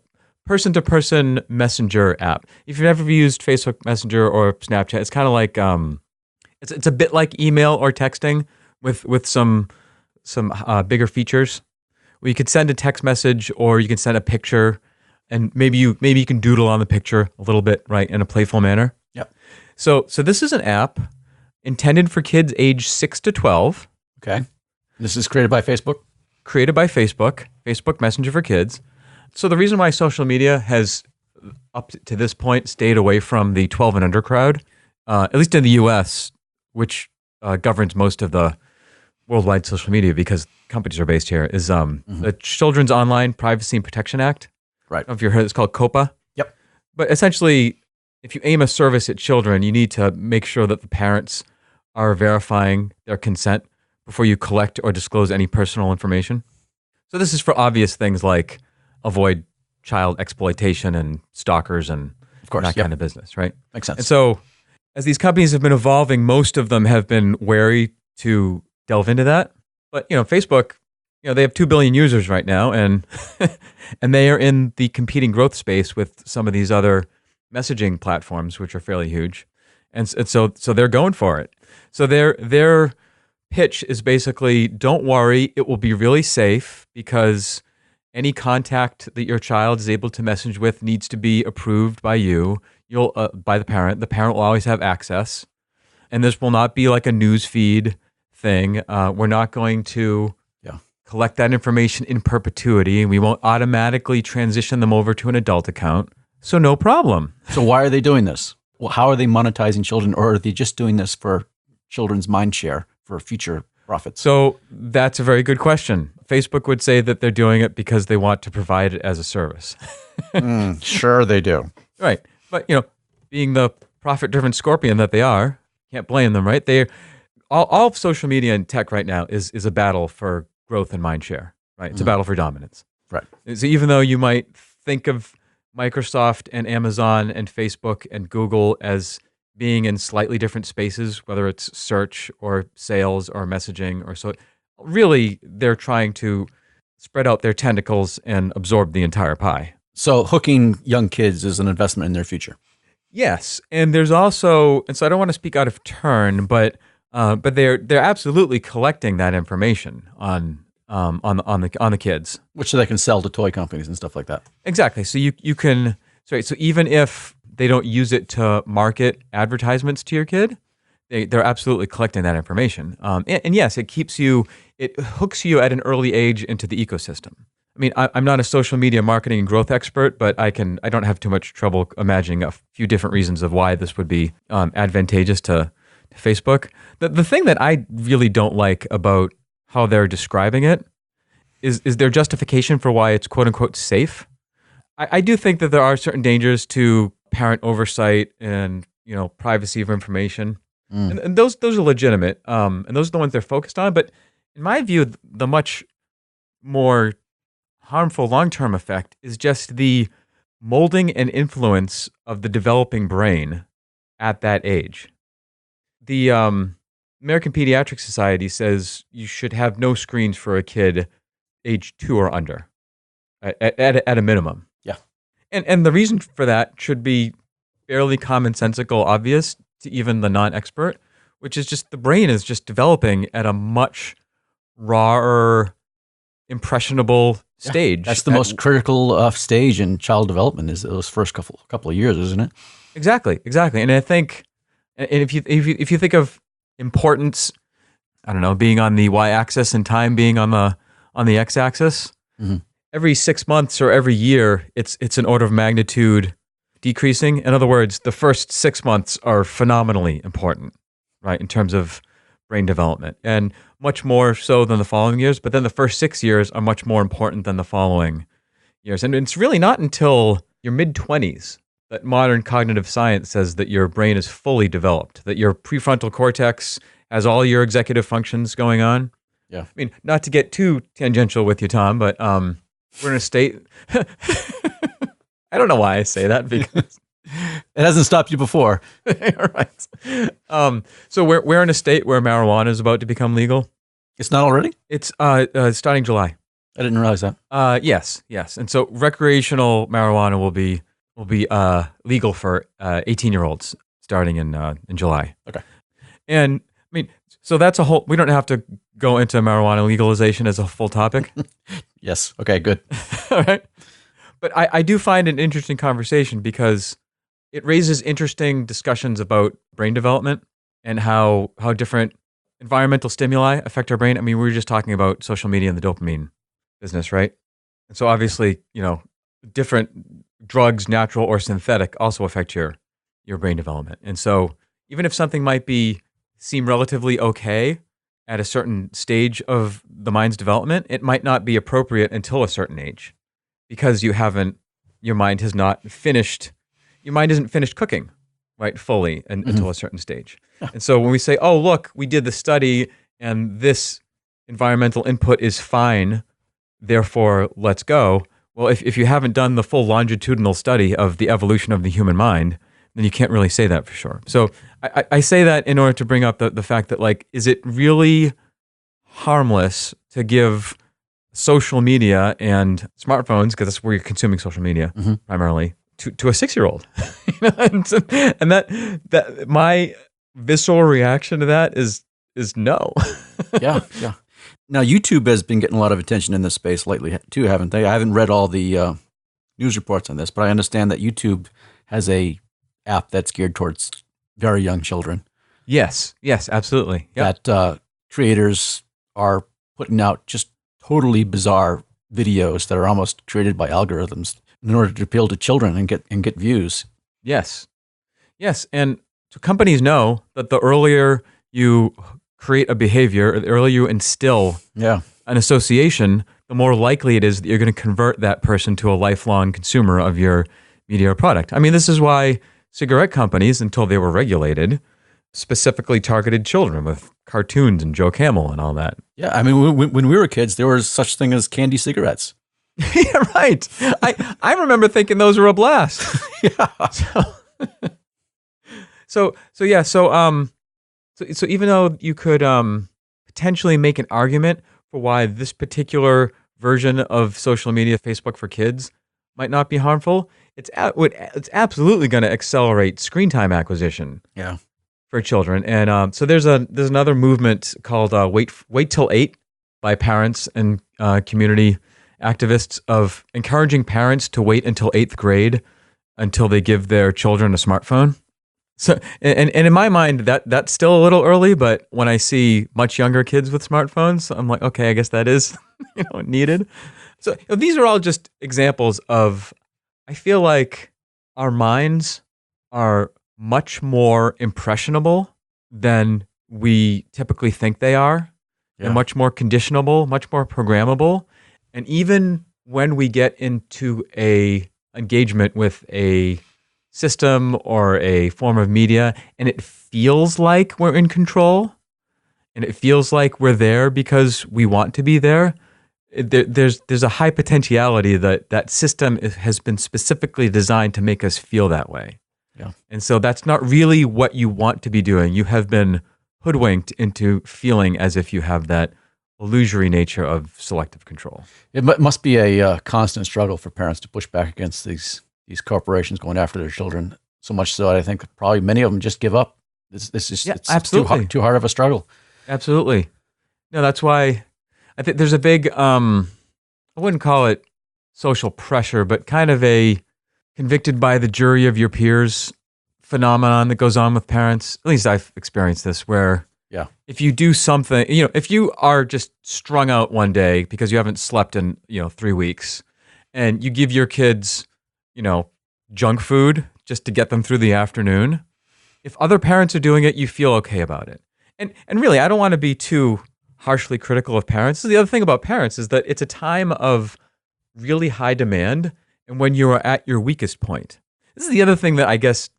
person-to-person messenger app. If you've ever used Facebook Messenger or Snapchat, it's kind of like it's a bit like email or texting with some bigger features. Where you could send a text message or you can send a picture, and maybe you can doodle on the picture a little bit, right, in a playful manner. Yep. So this is an app intended for kids age 6 to 12. Okay. This is created by Facebook? Created by Facebook Messenger for Kids. So the reason why social media has, up to this point, stayed away from the 12 and under crowd, at least in the U.S., which governs most of the worldwide social media because companies are based here, is the Children's Online Privacy and Protection Act. Right. I don't know if you've heard, it's called COPA. Yep. But essentially, if you aim a service at children, you need to make sure that the parents are verifying their consent before you collect or disclose any personal information. So this is for obvious things like avoid child exploitation and stalkers and of course, that kind of business, right? Makes sense. And so as these companies have been evolving, most of them have been wary to delve into that. But, Facebook, they have 2 billion users right now, and and they are in the competing growth space with some of these other messaging platforms, which are fairly huge. And so they're going for it. So their pitch is basically, don't worry, it will be really safe because any contact that your child is able to message with needs to be approved by you, by the parent. The parent will always have access. And this will not be like a news feed thing. We're not going to collect that information in perpetuity, and we won't automatically transition them over to an adult account. So no problem. So why are they doing this? Well, how are they monetizing children, or are they just doing this for children's mind share for future profits? So that's a very good question. Facebook would say that they're doing it because they want to provide it as a service. Sure they do. Right. But, being the profit-driven scorpion that they are, can't blame them, right? All of social media and tech right now is a battle for growth and mind share, right? It's a battle for dominance. Right. So even though you might think of Microsoft and Amazon and Facebook and Google as being in slightly different spaces, whether it's search or sales or messaging or so, really they're trying to spread out their tentacles and absorb the entire pie. So hooking young kids is an investment in their future. Yes, and there's also, and so I don't want to speak out of turn, but they're absolutely collecting that information on the kids, Which they can sell to toy companies and stuff like that. Exactly. So you can, sorry. So even if they don't use it to market advertisements to your kid, they're absolutely collecting that information. And yes, it hooks you at an early age into the ecosystem. I mean, I'm not a social media marketing and growth expert, but I don't have too much trouble imagining a few different reasons of why this would be advantageous to Facebook. The thing that I really don't like about how they're describing it is their justification for why it's quote unquote safe. I do think that there are certain dangers to parent oversight and privacy of information, and those are legitimate, and those are the ones they're focused on. But in my view, the much more harmful long-term effect is just the molding and influence of the developing brain at that age. The American Pediatric Society says you should have no screens for a kid age 2 or under, at a minimum. Yeah. And the reason for that should be fairly commonsensical, obvious to even the non-expert, which is just the brain is just developing at a much rawer, impressionable stage. That's the most critical stage in child development, is those first couple of years, isn't it? Exactly. And I think, and if you think of importance, I don't know, being on the y-axis and time being on the x-axis, every 6 months or every year, it's an order of magnitude decreasing. In other words, the first 6 months are phenomenally important, right, in terms of brain development, and much more so than the following years. But then the first 6 years are much more important than the following years. And it's really not until your mid-20s that modern cognitive science says that your brain is fully developed, that your prefrontal cortex has all your executive functions going on. Yeah. I mean, not to get too tangential with you, Tom, but we're in a state. I don't know why I say that, because it hasn't stopped you before. Right. So we're in a state where marijuana is about to become legal. It's not already? It's starting July. I didn't realize that. Yes. And so recreational marijuana will be legal for 18-year-olds starting in July. Okay. And I mean, so that's a whole. We don't have to go into marijuana legalization as a full topic. Yes. Okay. Good. All right. But I do find an interesting conversation because it raises interesting discussions about brain development and how different environmental stimuli affect our brain. I mean, we were just talking about social media and the dopamine business, right? And so obviously, different drugs, natural or synthetic, also affect your brain development. And so even if something might seem relatively okay at a certain stage of the mind's development, it might not be appropriate until a certain age, because your mind isn't finished cooking, right, fully until a certain stage. Yeah. And so when we say, oh, look, we did the study and this environmental input is fine, therefore let's go. Well, if you haven't done the full longitudinal study of the evolution of the human mind, then you can't really say that for sure. So I say that in order to bring up the fact that, like, is it really harmless to give social media and smartphones, because that's where you're consuming social media primarily, to a 6-year-old? And that my visceral reaction to that is no. Yeah. Now, YouTube has been getting a lot of attention in this space lately too, haven't they? I haven't read all the news reports on this, but I understand that YouTube has a app that's geared towards very young children. Yes, absolutely. Yep. That creators are putting out just totally bizarre videos that are almost created by algorithms in order to appeal to children and get views. Yes, and so companies know that the earlier you create a behavior, the earlier you instill an association, the more likely it is that you're going to convert that person to a lifelong consumer of your media or product. I mean, this is why cigarette companies, until they were regulated, specifically targeted children with cartoons and Joe Camel and all that. Yeah, I mean, when we were kids, there was such thing as candy cigarettes. Yeah, right. I remember thinking those were a blast. Yeah. So even though you could potentially make an argument for why this particular version of social media, Facebook for Kids, might not be harmful. It's absolutely going to accelerate screen time acquisition. Yeah. For children. And so there's another movement called Wait Till 8 by parents and community activists of encouraging parents to wait until 8th grade until they give their children a smartphone. So and in my mind that's still a little early, but when I see much younger kids with smartphones, I'm like, okay, I guess that is needed. So these are all just examples of, I feel like our minds are much more impressionable than we typically think they are. Yeah. They're much more conditionable, much more programmable. And even when we get into a engagement with a system or a form of media, and it feels like we're in control, and it feels like we're there because we want to be there, there's a high potentiality that system has been specifically designed to make us feel that way. Yeah. And so that's not really what you want to be doing. You have been hoodwinked into feeling as if you have that illusory nature of selective control. It must be a constant struggle for parents to push back against these corporations going after their children. So much so, I think probably many of them just give up. It's absolutely too hard of a struggle. Absolutely. No, that's why I think there's a big, I wouldn't call it social pressure, but kind of a convicted by the jury of your peers phenomenon that goes on with parents. At least I've experienced this, where if you do something, if you are just strung out one day because you haven't slept in 3 weeks, and you give your kids junk food just to get them through the afternoon, if other parents are doing it, you feel okay about it. And really, I don't want to be too harshly critical of parents. The other thing about parents is that it's a time of really high demand, and when you are at your weakest point. This is the other thing that I guess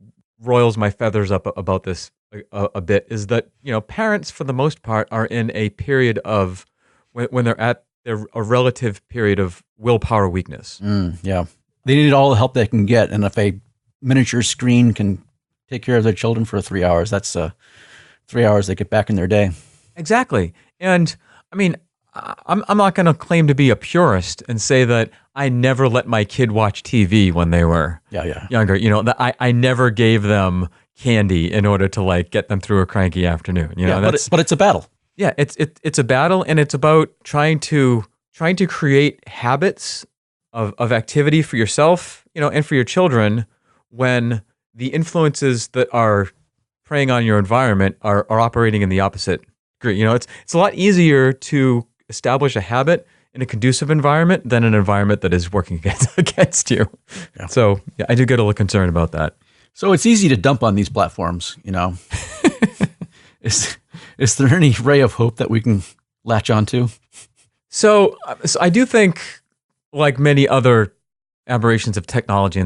roils my feathers up about this a bit, is that parents for the most part are in a period of when they're at a relative period of willpower weakness. Yeah, they need all the help they can get, and if a miniature screen can take care of their children for 3 hours, that's 3 hours they get back in their day. Exactly. And I mean, I'm not going to claim to be a purist and say that I never let my kid watch TV when they were younger. That I never gave them candy in order to get them through a cranky afternoon. But it's a battle. Yeah, it's a battle, and it's about trying to create habits of activity for yourself, and for your children when the influences that are preying on your environment are operating in the opposite degree. It's a lot easier to establish a habit in a conducive environment than an environment that is working against you. Yeah. So I do get a little concerned about that. So it's easy to dump on these platforms, Is there any ray of hope that we can latch onto? So I do think, like many other aberrations of technology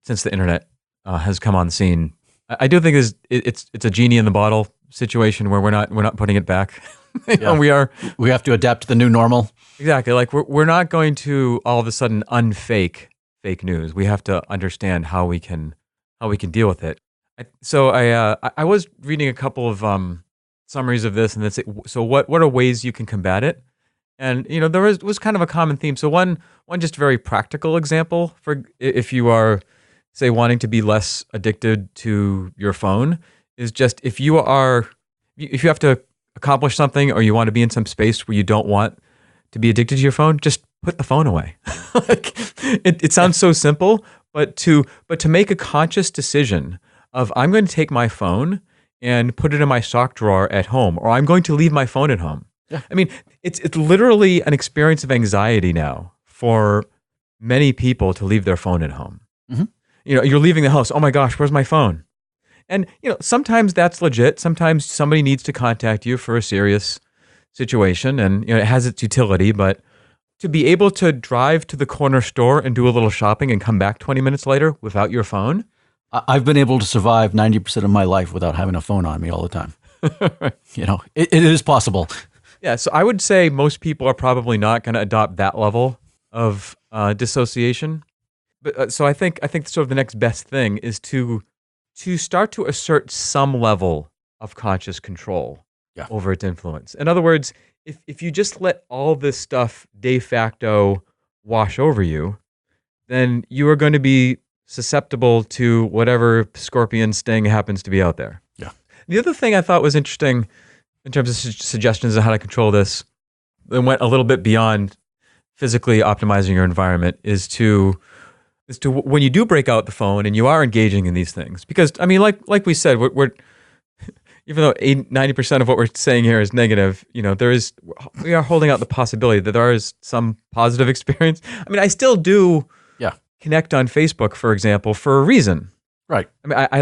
since the internet has come on the scene, I do think it's a genie in the bottle situation where we're not putting it back. We have to adapt to the new normal. Exactly. We're not going to all of a sudden unfake fake news. We have to understand how we can deal with it. I was reading a couple of summaries of this, and that's so what are ways you can combat it? And there was kind of a common theme. So one just very practical example for if you are, say, wanting to be less addicted to your phone is just if you have to accomplish something, or you want to be in some space where you don't want to be addicted to your phone, just put the phone away. It sounds so simple, but to make a conscious decision of, I'm going to take my phone and put it in my sock drawer at home, or I'm going to leave my phone at home. Yeah. I mean, it's literally an experience of anxiety now for many people to leave their phone at home. Mm-hmm. You're leaving the house. Oh my gosh, where's my phone? And sometimes that's legit. Sometimes somebody needs to contact you for a serious situation, and it has its utility. But to be able to drive to the corner store and do a little shopping and come back 20 minutes later without your phone, I've been able to survive 90% of my life without having a phone on me all the time. It is possible. Yeah, so I would say most people are probably not going to adopt that level of dissociation. But so I think sort of the next best thing is to start to assert some level of conscious control over its influence. In other words, if you just let all this stuff de facto wash over you, then you are going to be susceptible to whatever scorpion sting happens to be out there. Yeah. The other thing I thought was interesting in terms of suggestions on how to control this, that went a little bit beyond physically optimizing your environment, is to when you do break out the phone and you are engaging in these things, because I mean, like we said, we're even though 90% of what we're saying here is negative, we are holding out the possibility that there is some positive experience. I mean, I still do connect on Facebook, for example, for a reason. Right. I mean, I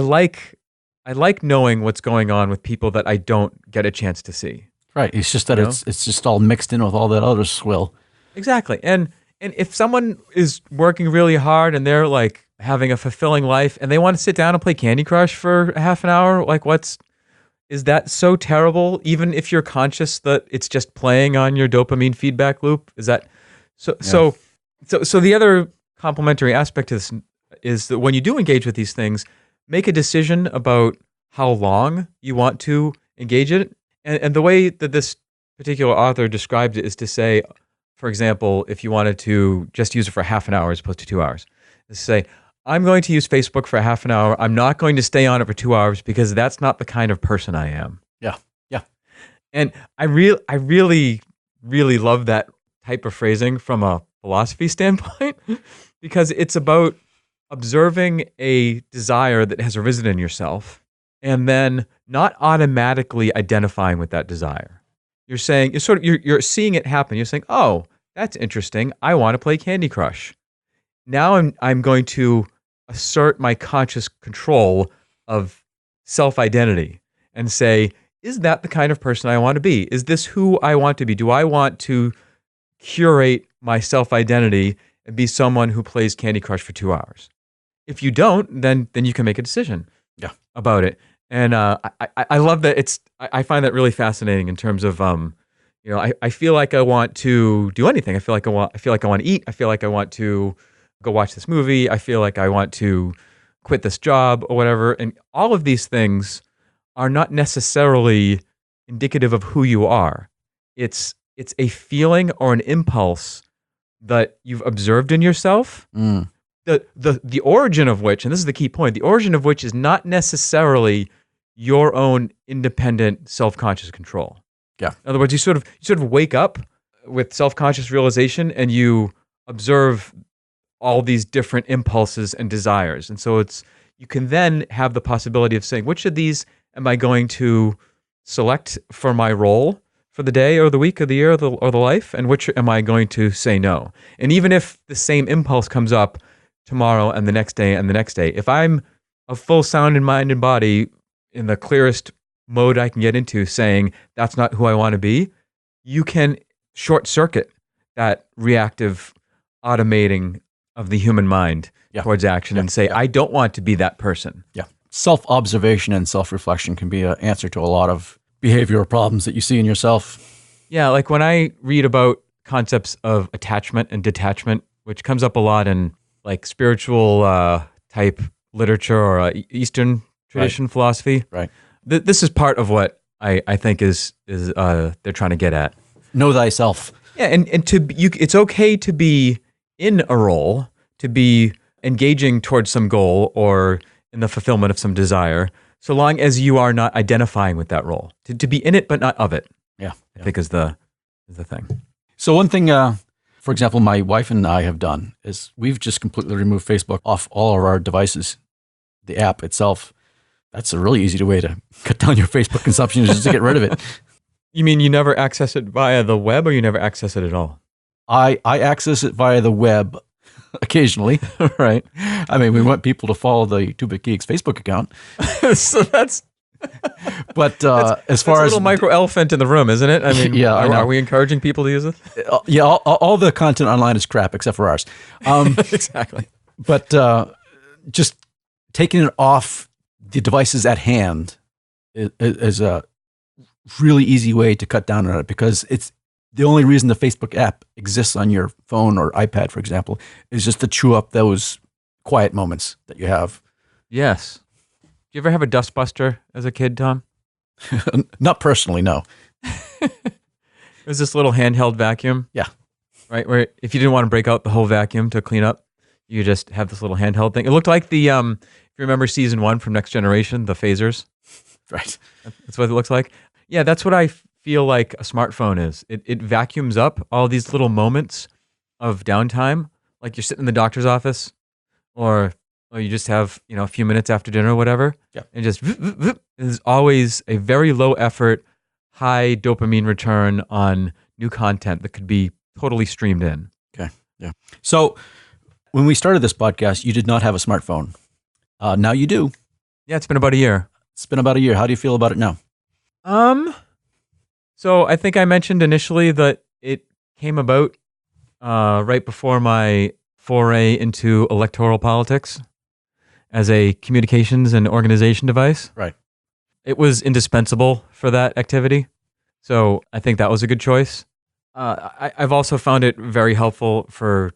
like knowing what's going on with people that I don't get a chance to see. Right. It's just that it's just all mixed in with all that other swill. Exactly. And if someone is working really hard and they're like having a fulfilling life and they want to sit down and play Candy Crush for half an hour, like is that so terrible? Even if you're conscious that it's just playing on your dopamine feedback loop, is that so? Yeah. So the other complementary aspect to this is that when you do engage with these things, make a decision about how long you want to engage it. And the way that this particular author described it is to say, for example, if you wanted to just use it for half an hour as opposed to 2 hours, is to say, I'm going to use Facebook for half an hour. I'm not going to stay on it for 2 hours because that's not the kind of person I am. Yeah. Yeah. And I really, really love that type of phrasing from a philosophy standpoint, because it's about observing a desire that has arisen in yourself and then not automatically identifying with that desire. You're saying, you're seeing it happen. You're saying, oh, that's interesting. I want to play Candy Crush. Now I'm going to assert my conscious control of self-identity and say, is that the kind of person I want to be? Is this who I want to be? Do I want to curate my self-identity and be someone who plays Candy Crush for 2 hours? If you don't, then you can make a decision about it. And I love that. I find that really fascinating in terms of I feel like I want to do anything. I feel like I want to eat. I feel like I want to go watch this movie. I feel like I want to quit this job or whatever. And all of these things are not necessarily indicative of who you are. It's a feeling or an impulse that you've observed in yourself. Mm. The origin of which, and this is the key point, the origin of which is not necessarily your own independent self-conscious control. Yeah. In other words, you sort of wake up with self-conscious realization and you observe all these different impulses and desires. And so you can then have the possibility of saying, which of these am I going to select for my role for the day or the week or the year or the life, and which am I going to say no? And even if the same impulse comes up tomorrow and the next day and the next day, if I'm of full sound in mind and body in the clearest mode I can get into saying that's not who I want to be, you can short circuit that reactive automating of the human mind towards action and say, I don't want to be that person. Yeah. Self-observation and self-reflection can be an answer to a lot of behavioral problems that you see in yourself. Yeah, like when I read about concepts of attachment and detachment, which comes up a lot in like spiritual type literature or Eastern tradition philosophy. Right. This is part of what I think is they're trying to get at. Know thyself. Yeah, and it's okay to be in a role, to be engaging towards some goal or in the fulfillment of some desire, so long as you are not identifying with that role. To be in it but not of it. Yeah. I think is the thing. So one thing, for example, my wife and I have done is we've just completely removed Facebook off all of our devices. The app itself, that's a really easy way to cut down your Facebook consumption, is just to get rid of it. You mean you never access it via the web, or you never access it at all? I access it via the web occasionally, right? I mean, we want people to follow the 2-Bit Geeks Facebook account. So that's... But as that's far a as little micro elephant in the room, isn't it? I mean, yeah, are we encouraging people to use it? Yeah, all the content online is crap except for ours. Exactly. But just taking it off the devices at hand is a really easy way to cut down on it, because it's the only reason the Facebook app exists on your phone or iPad, for example, is just to chew up those quiet moments that you have. Yes. Did you ever have a dustbuster as a kid, Tom? Not personally, no. There's this little handheld vacuum. Yeah. Right, where if you didn't want to break out the whole vacuum to clean up, you just have this little handheld thing. It looked like the if you remember season 1 from Next Generation, the phasers. Right. That's what it looks like. Yeah, that's what I feel like a smartphone is. It vacuums up all these little moments of downtime, like you're sitting in the doctor's office, or you just have a few minutes after dinner or whatever. Yeah. And just there's always a very low effort, high dopamine return on new content that could be totally streamed in. Okay. Yeah. So when we started this podcast, you did not have a smartphone. Now you do. Yeah, it's been about a year. It's been about a year. How do you feel about it now? So I think I mentioned initially that it came about right before my foray into electoral politics as a communications and organization device. Right. It was indispensable for that activity. So I think that was a good choice. I've also found it very helpful for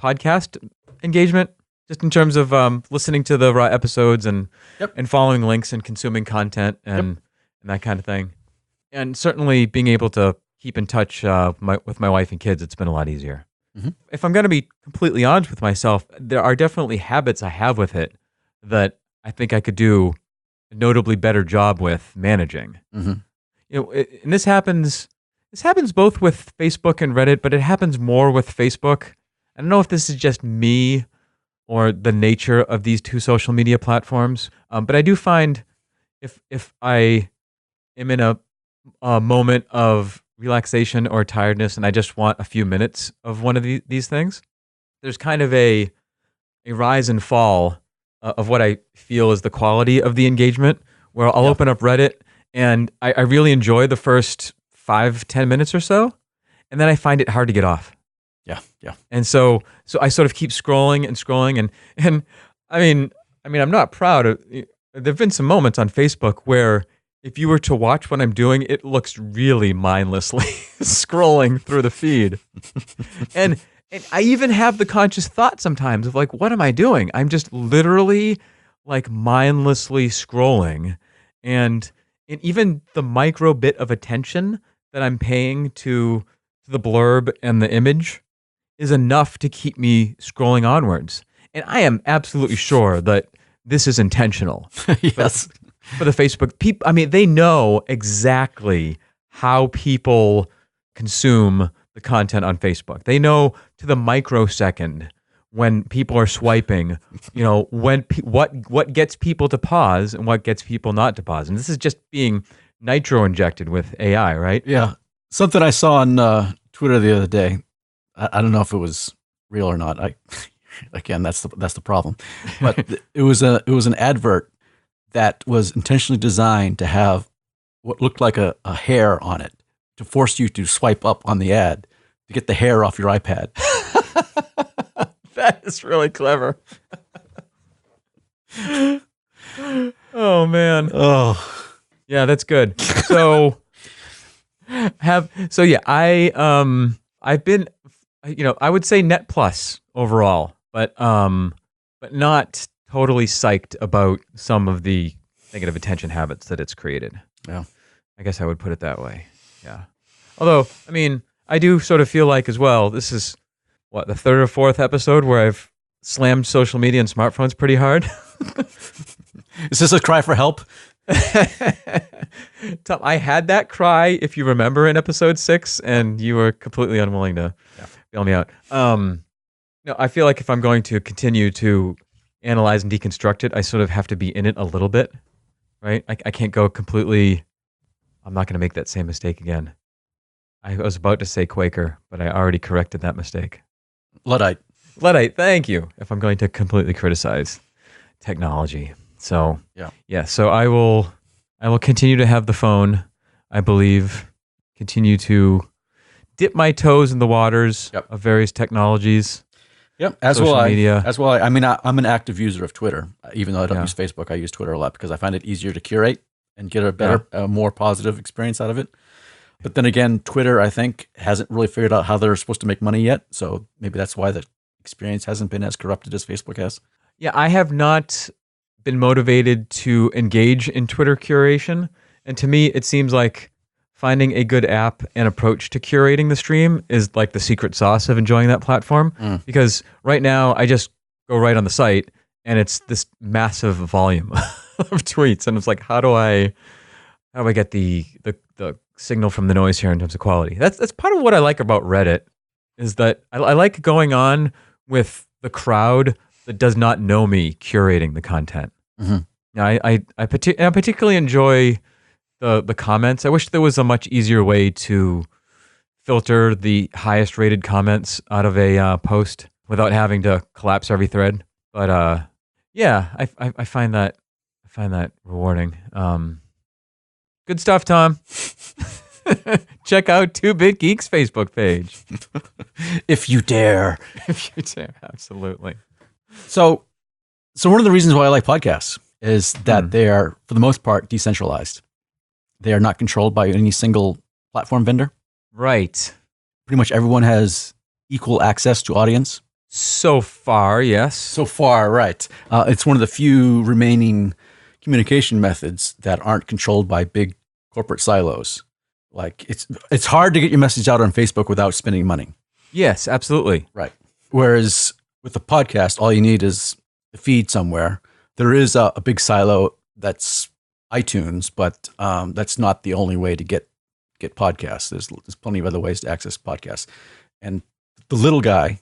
podcast engagement, just in terms of listening to the raw episodes and following links and consuming content and that kind of thing. And certainly being able to keep in touch with my wife and kids, it's been a lot easier. Mm-hmm. If I'm going to be completely honest with myself, there are definitely habits I have with it that I think I could do a notably better job with managing. Mm-hmm. And this happens both with Facebook and Reddit, but it happens more with Facebook. I don't know if this is just me or the nature of these two social media platforms, but I do find if I am in a moment of relaxation or tiredness and I just want a few minutes of one of these things, there's kind of a rise and fall of what I feel is the quality of the engagement, where I'll open up Reddit and I really enjoy the first 5-10 minutes or so, and then I find it hard to get off. Yeah. And so I sort of keep scrolling and I mean I'm not proud of. There've been some moments on Facebook where if you were to watch what I'm doing, it looks really mindlessly scrolling through the feed. and I even have the conscious thought sometimes of like, what am I doing? I'm just literally like mindlessly scrolling, and even the micro bit of attention that I'm paying to the blurb and the image is enough to keep me scrolling onwards. And I am absolutely sure that this is intentional. Yes. For the Facebook people, I mean, they know exactly how people consume the content on Facebook. They know to the microsecond when people are swiping, when what gets people to pause and what gets people not to pause. And this is just being nitro injected with AI, right? Yeah. Something I saw on Twitter the other day. I don't know if it was real or not. Again, that's the problem. But it was an advert that was intentionally designed to have what looked like a hair on it to force you to swipe up on the ad to get the hair off your iPad. That is really clever. Oh man. Oh, yeah, that's good. So I've been, I would say net plus overall, but not totally psyched about some of the negative attention habits that it's created. Yeah. I guess I would put it that way. Yeah. Although, I mean, I do sort of feel like as well, this is the third or fourth episode where I've slammed social media and smartphones pretty hard. Is this a cry for help? Tom, I had that cry, if you remember, in episode 6, and you were completely unwilling to bail me out. No, I feel like if I'm going to continue to analyze and deconstruct it, I sort of have to be in it a little bit, right? I can't go completely, I'm not going to make that same mistake again. I was about to say Quaker, but I already corrected that mistake. Luddite, thank you. If I'm going to completely criticize technology. So, so I will continue to have the phone, I believe, continue to dip my toes in the waters of various technologies. Yep, as well I mean, I'm an active user of Twitter. Even though I don't use Facebook, I use Twitter a lot because I find it easier to curate and get a better, more positive experience out of it. But then again, Twitter, I think, hasn't really figured out how they're supposed to make money yet. So maybe that's why the experience hasn't been as corrupted as Facebook has. Yeah, I have not been motivated to engage in Twitter curation. And to me, it seems like finding a good app and approach to curating the stream is like the secret sauce of enjoying that platform. Because right now I just go right on the site and it's this massive volume of tweets, and it's like, how do I get the signal from the noise here in terms of quality? That's part of what I like about Reddit, is that I like going on with the crowd that does not know me curating the content. Now, I particularly enjoy the comments. I wish there was a much easier way to filter the highest rated comments out of a post without having to collapse every thread. But yeah, I find that rewarding. Good stuff, Tom. Check out 2-Bit Geeks Facebook page. If you dare. If you dare, absolutely. So one of the reasons why I like podcasts is that they are, for the most part, decentralized. They are not controlled by any single platform vendor. Right. Pretty much everyone has equal access to audience. So far, yes. So far, right. It's one of the few remaining communication methods that aren't controlled by big corporate silos. Like it's hard to get your message out on Facebook without spending money. Yes, absolutely. Right. Whereas with the podcast, all you need is the feed somewhere. There is a big silo that's iTunes, but that's not the only way to get podcasts. There's plenty of other ways to access podcasts, and the little guy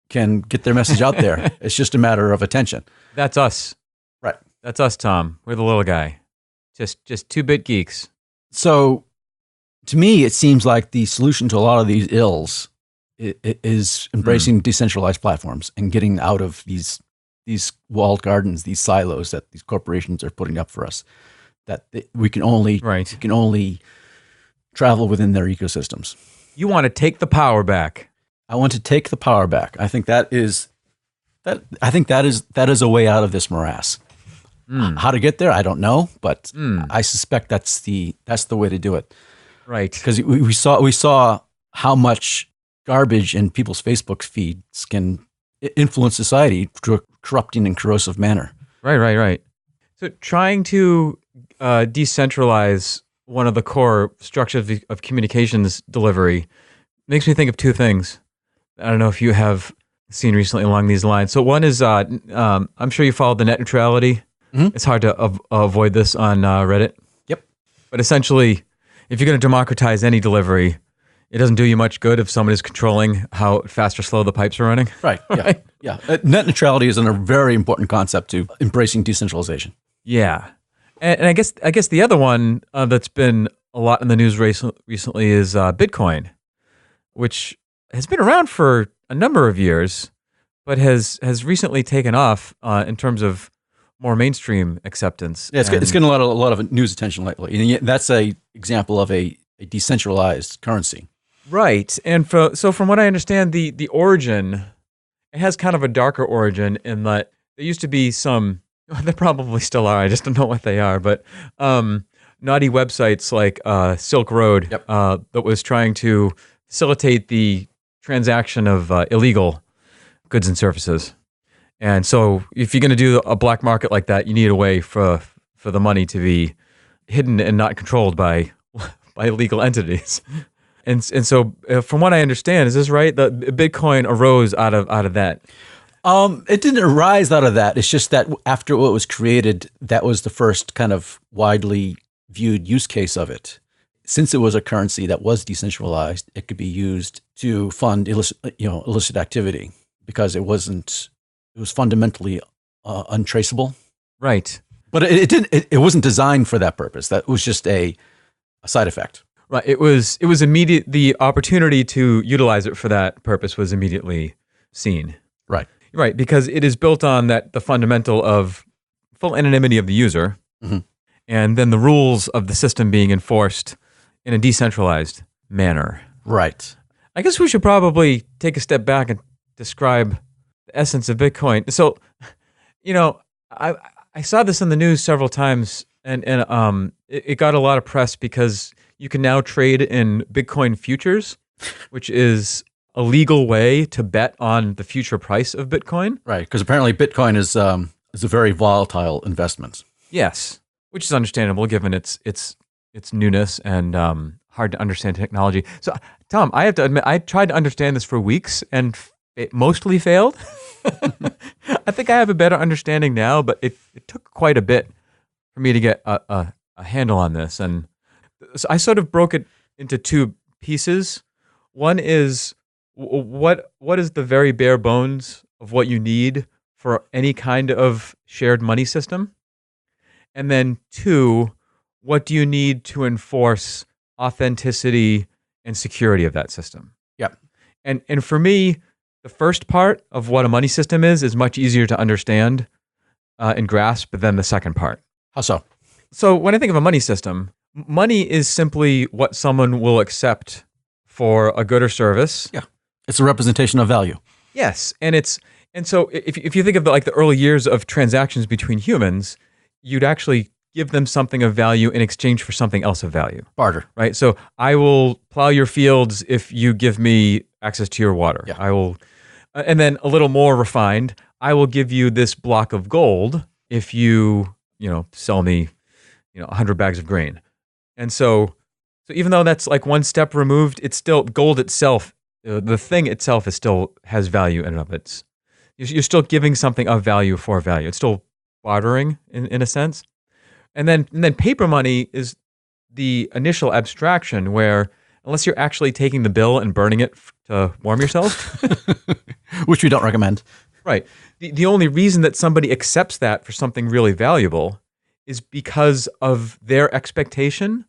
can get their message out there. It's just a matter of attention. That's us. Right. That's us, Tom. We're the little guy. Just 2-bit geeks. So to me, it seems like the solution to a lot of these ills is embracing decentralized platforms and getting out of these walled gardens, these silos that these corporations are putting up for us, that we can only travel within their ecosystems. You want to take the power back. I want to take the power back. I think that is a way out of this morass. How to get there, I don't know, but I suspect that's the way to do it. Right. Because we saw how much garbage in people's Facebook feeds can influence society to a corrupting and corrosive manner. Right. So trying to decentralize one of the core structures of communications delivery makes me think of two things. I don't know if you have seen recently along these lines. So one is, I'm sure you followed the net neutrality. It's hard to avoid this on Reddit. Yep. But essentially, if you're going to democratize any delivery, it doesn't do you much good if someone is controlling how fast or slow the pipes are running. Right. Yeah. Right? Yeah. Net neutrality is a very important concept to embracing decentralization. Yeah. And I guess the other one that's been a lot in the news recently is PedCoin, which has been around for a number of years, but has recently taken off in terms of more mainstream acceptance. Yeah, it's getting a lot of news attention lately, and that's a example of a decentralized currency. Right. And so from what I understand, the origin, it has kind of a darker origin in that there used to be some, there probably still are, I just don't know what they are, but naughty websites like Silk Road that was trying to facilitate the transaction of illegal goods and services. And so if you're going to do a black market like that, you need a way for the money to be hidden and not controlled by legal entities. And so from what I understand, is this right? The PedCoin arose out of that. It didn't arise out of that. It's just that after it was created, that was the first kind of widely viewed use case of it. Since it was a currency that was decentralized, it could be used to fund illicit activity because it was fundamentally untraceable. Right. But it wasn't designed for that purpose. That was just a side effect. Right. It was immediate. The opportunity to utilize it for that purpose was immediately seen. Right. Right. Because it is built on the fundamental of full anonymity of the user, and then the rules of the system being enforced in a decentralized manner. Right. I guess we should probably take a step back and describe the essence of PedCoin. So, I saw this in the news several times, and it got a lot of press because you can now trade in PedCoin futures, which is a legal way to bet on the future price of Bitcoin. Right, because apparently Bitcoin is a very volatile investment. Yes, which is understandable given its newness and hard to understand technology. So, Tom, I have to admit, I tried to understand this for weeks and it mostly failed. I think I have a better understanding now, but it took quite a bit for me to get a handle on this. And so I sort of broke it into two pieces. One is what is the very bare bones of what you need for any kind of shared money system? And then two, what do you need to enforce authenticity and security of that system? Yep. And for me, the first part of what a money system is much easier to understand and grasp than the second part. How so? So when I think of a money system, money is simply what someone will accept for a good or service. Yeah. It's a representation of value. Yes, and so if you think of the early years of transactions between humans, you'd actually give them something of value in exchange for something else of value. Barter. Right? So I will plow your fields if you give me access to your water. Yeah. I will, and then a little more refined, I will give you this block of gold if you sell me 100 bags of grain. And so even though that's like one step removed, it's still gold itself. The thing itself still has value in and of it. You're still giving something of value for value. It's still bartering in a sense. And then paper money is the initial abstraction where unless you're actually taking the bill and burning it to warm yourself, which we don't recommend. Right. The only reason that somebody accepts that for something really valuable is because of their expectation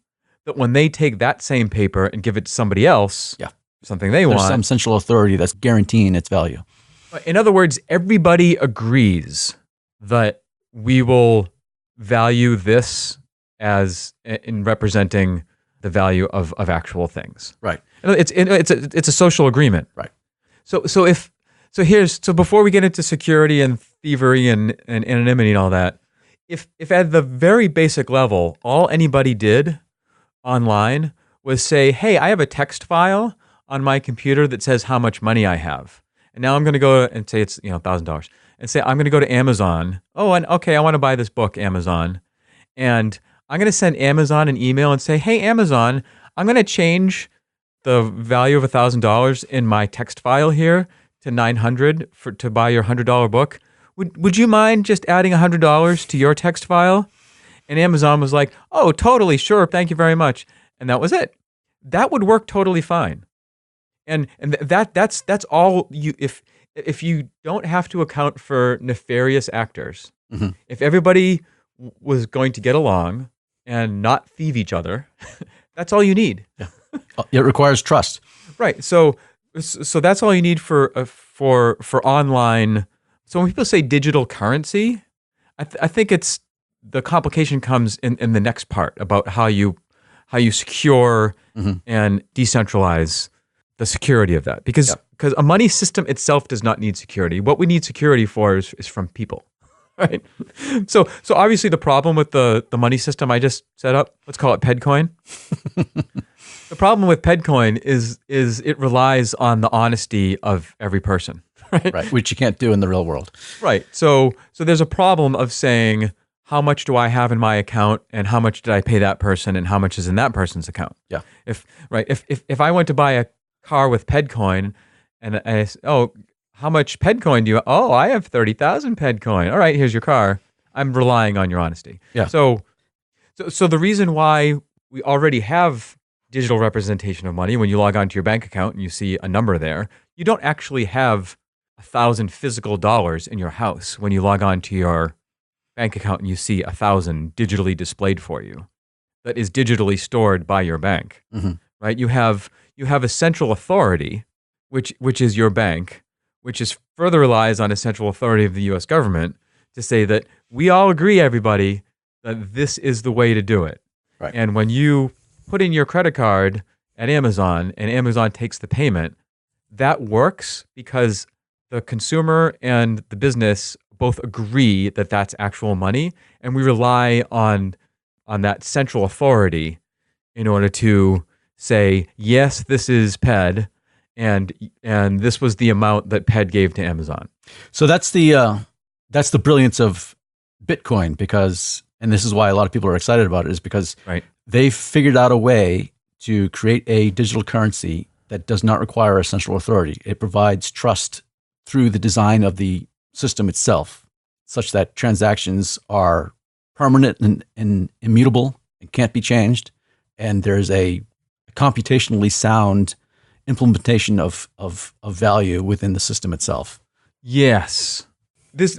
that when they take that same paper and give it to somebody else, something they want, there's some central authority that's guaranteeing its value. In other words, everybody agrees that we will value this as in representing the value of actual things. Right. It's a social agreement. Right. So before we get into security and thievery and anonymity and all that, if at the very basic level, all anybody did online was say, hey, I have a text file on my computer that says how much money I have. And now I'm going to go and say it's $1,000 and say I'm going to go to Amazon. Oh, and okay, I want to buy this book, Amazon. And I'm going to send Amazon an email and say, hey, Amazon, I'm going to change the value of $1,000 in my text file here to $900 to buy your $100 book. Would you mind just adding $100 to your text file? And Amazon was like, oh, totally, sure, thank you very much. And that was it. That would work totally fine. And that's all you if you don't have to account for nefarious actors. Mm-hmm. If everybody was going to get along and not thieve each other, that's all you need. Yeah. It requires trust. Right. So that's all you need for online. So when people say digital currency, I think it's the complication comes in the next part about how you secure and decentralize the security of that. Because a money system itself does not need security. What we need security for is from people. Right. So obviously the problem with the money system I just set up, let's call it PedCoin. The problem with PedCoin is it relies on the honesty of every person. Right. Which you can't do in the real world. Right. So there's a problem of saying how much do I have in my account and how much did I pay that person and how much is in that person's account. Yeah. If I went to buy a car with PedCoin and I said, oh, how much PedCoin do you? Oh, I have 30,000 PedCoin. All right, here's your car. I'm relying on your honesty. Yeah. So the reason why we already have digital representation of money, when you log onto your bank account and you see a number there, you don't actually have 1,000 physical dollars in your house when you log on to your bank account and you see 1,000 digitally displayed for you that is digitally stored by your bank. Mm-hmm. Right? You have a central authority, which is your bank, which is further relies on a central authority of the U.S. government to say that we all agree, everybody, that this is the way to do it. Right. And when you put in your credit card at Amazon and Amazon takes the payment, that works because the consumer and the business both agree that that's actual money, and we rely on that central authority in order to say, yes, this is Ped, and this was the amount that Ped gave to Amazon. So that's the brilliance of Bitcoin, because, and this is why a lot of people are excited about it, is because they figured out a way to create a digital currency that does not require a central authority. It provides trust through the design of the system itself, such that transactions are permanent and immutable and can't be changed. And there's a computationally sound implementation of value within the system itself. Yes.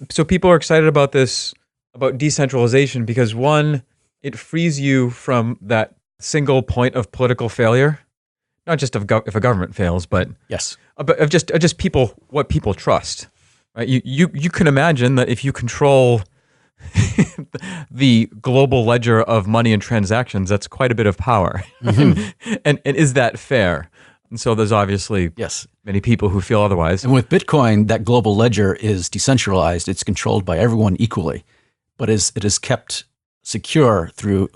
So people are excited about this, about decentralization, because one, it frees you from that single point of political failure, not just if a government fails, but yes, of just people, what people trust. Right? You can imagine that if you control the global ledger of money and transactions, that's quite a bit of power. and is that fair? And so there's obviously many people who feel otherwise. And with Bitcoin, that global ledger is decentralized. It's controlled by everyone equally, but it is kept secure through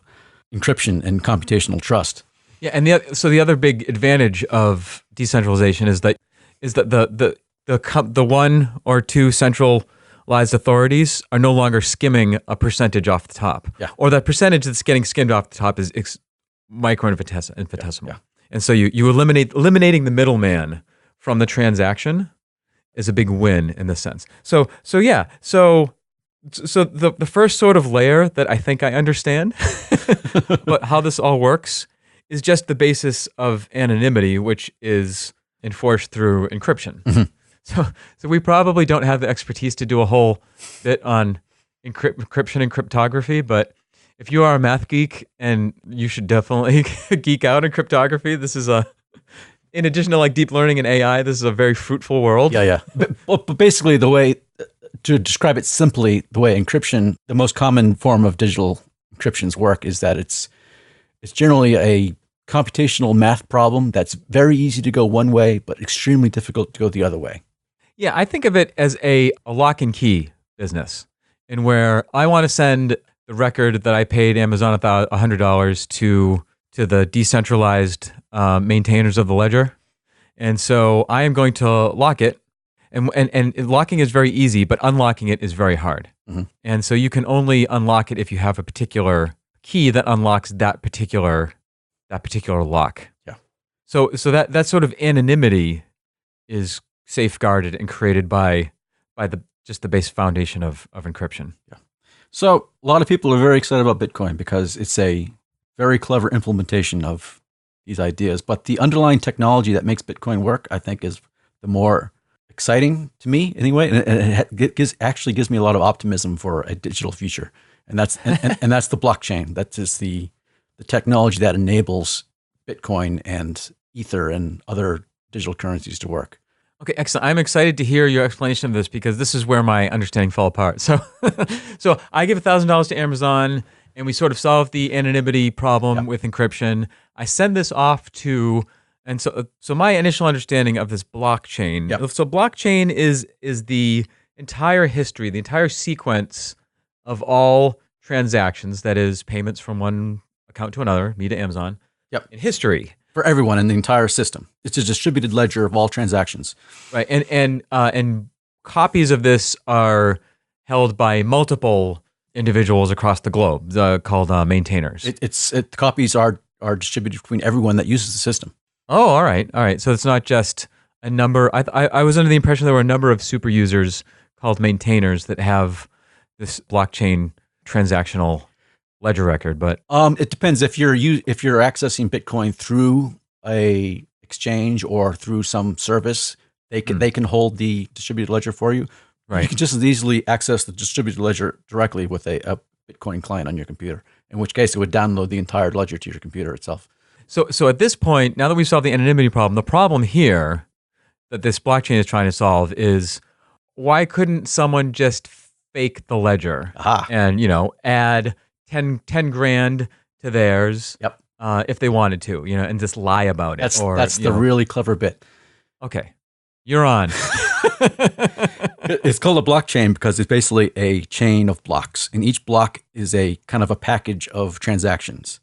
encryption and computational trust. Yeah, and the other big advantage of decentralization is that the one or two centralized authorities are no longer skimming a percentage off the top. Yeah. Or that percentage that's getting skimmed off the top is micro infinitesimal. Yeah. And so you eliminating the middleman from the transaction is a big win in this sense. So the first sort of layer that I think I understand, but how this all works is just the basis of anonymity, which is enforced through encryption. Mm-hmm. So we probably don't have the expertise to do a whole bit on encryption and cryptography, but if you are a math geek, and you should definitely geek out in cryptography, this is in addition to like deep learning and AI, this is a very fruitful world. Yeah. But basically the way, to describe it simply, the way encryption, the most common form of digital encryptions work is that it's generally a computational math problem that's very easy to go one way, but extremely difficult to go the other way. Yeah, I think of it as a lock and key business, in where I want to send the record that I paid Amazon $100 to the decentralized maintainers of the ledger. And so I am going to lock it. And locking is very easy, but unlocking it is very hard. Mm-hmm. And so you can only unlock it if you have a particular key that unlocks that particular lock. Yeah. So that sort of anonymity is safeguarded and created by just the base foundation of encryption. Yeah. So a lot of people are very excited about Bitcoin because it's a very clever implementation of these ideas. But the underlying technology that makes Bitcoin work, I think, is the more exciting to me anyway. And it actually gives me a lot of optimism for a digital future. And that's and that's the blockchain. That is the technology that enables Bitcoin and Ether and other digital currencies to work. Okay, excellent. I'm excited to hear your explanation of this, because this is where my understanding fell apart. So I give $1,000 to Amazon, and we sort of solve the anonymity problem with encryption. I send this off to, and so my initial understanding of this blockchain. Yep. So blockchain is the entire history, the entire sequence of all transactions, that is payments from one account to another, me to Amazon, in history. For everyone in the entire system. It's a distributed ledger of all transactions. Right, and copies of this are held by multiple individuals across the globe, called maintainers. Copies are distributed between everyone that uses the system. Oh, all right. So it's not just a number. I was under the impression there were a number of super users called maintainers that have this blockchain transactional ledger record, but it depends. If you're accessing Bitcoin through a exchange or through some service, they can hold the distributed ledger for you. Right. You can just as easily access the distributed ledger directly with a Bitcoin client on your computer. In which case, it would download the entire ledger to your computer itself. So at this point, now that we've solved the anonymity problem, the problem here that this blockchain is trying to solve is, why couldn't someone just fake the ledger and add 10 grand to theirs if they wanted to, and just lie about it? That's the really clever bit. Okay, you're on. It's called a blockchain because it's basically a chain of blocks, and each block is a kind of a package of transactions.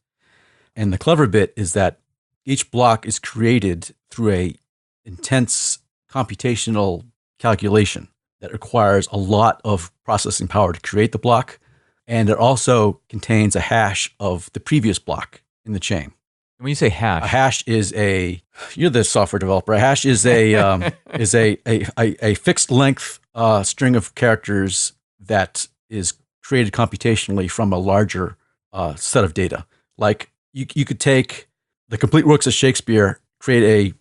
And the clever bit is that each block is created through a intense computational calculation that requires a lot of processing power to create the block. And it also contains a hash of the previous block in the chain. When you say A hash, hash is you're the software developer. A hash is a fixed length string of characters that is created computationally from a larger set of data. Like you could take the complete works of Shakespeare, create a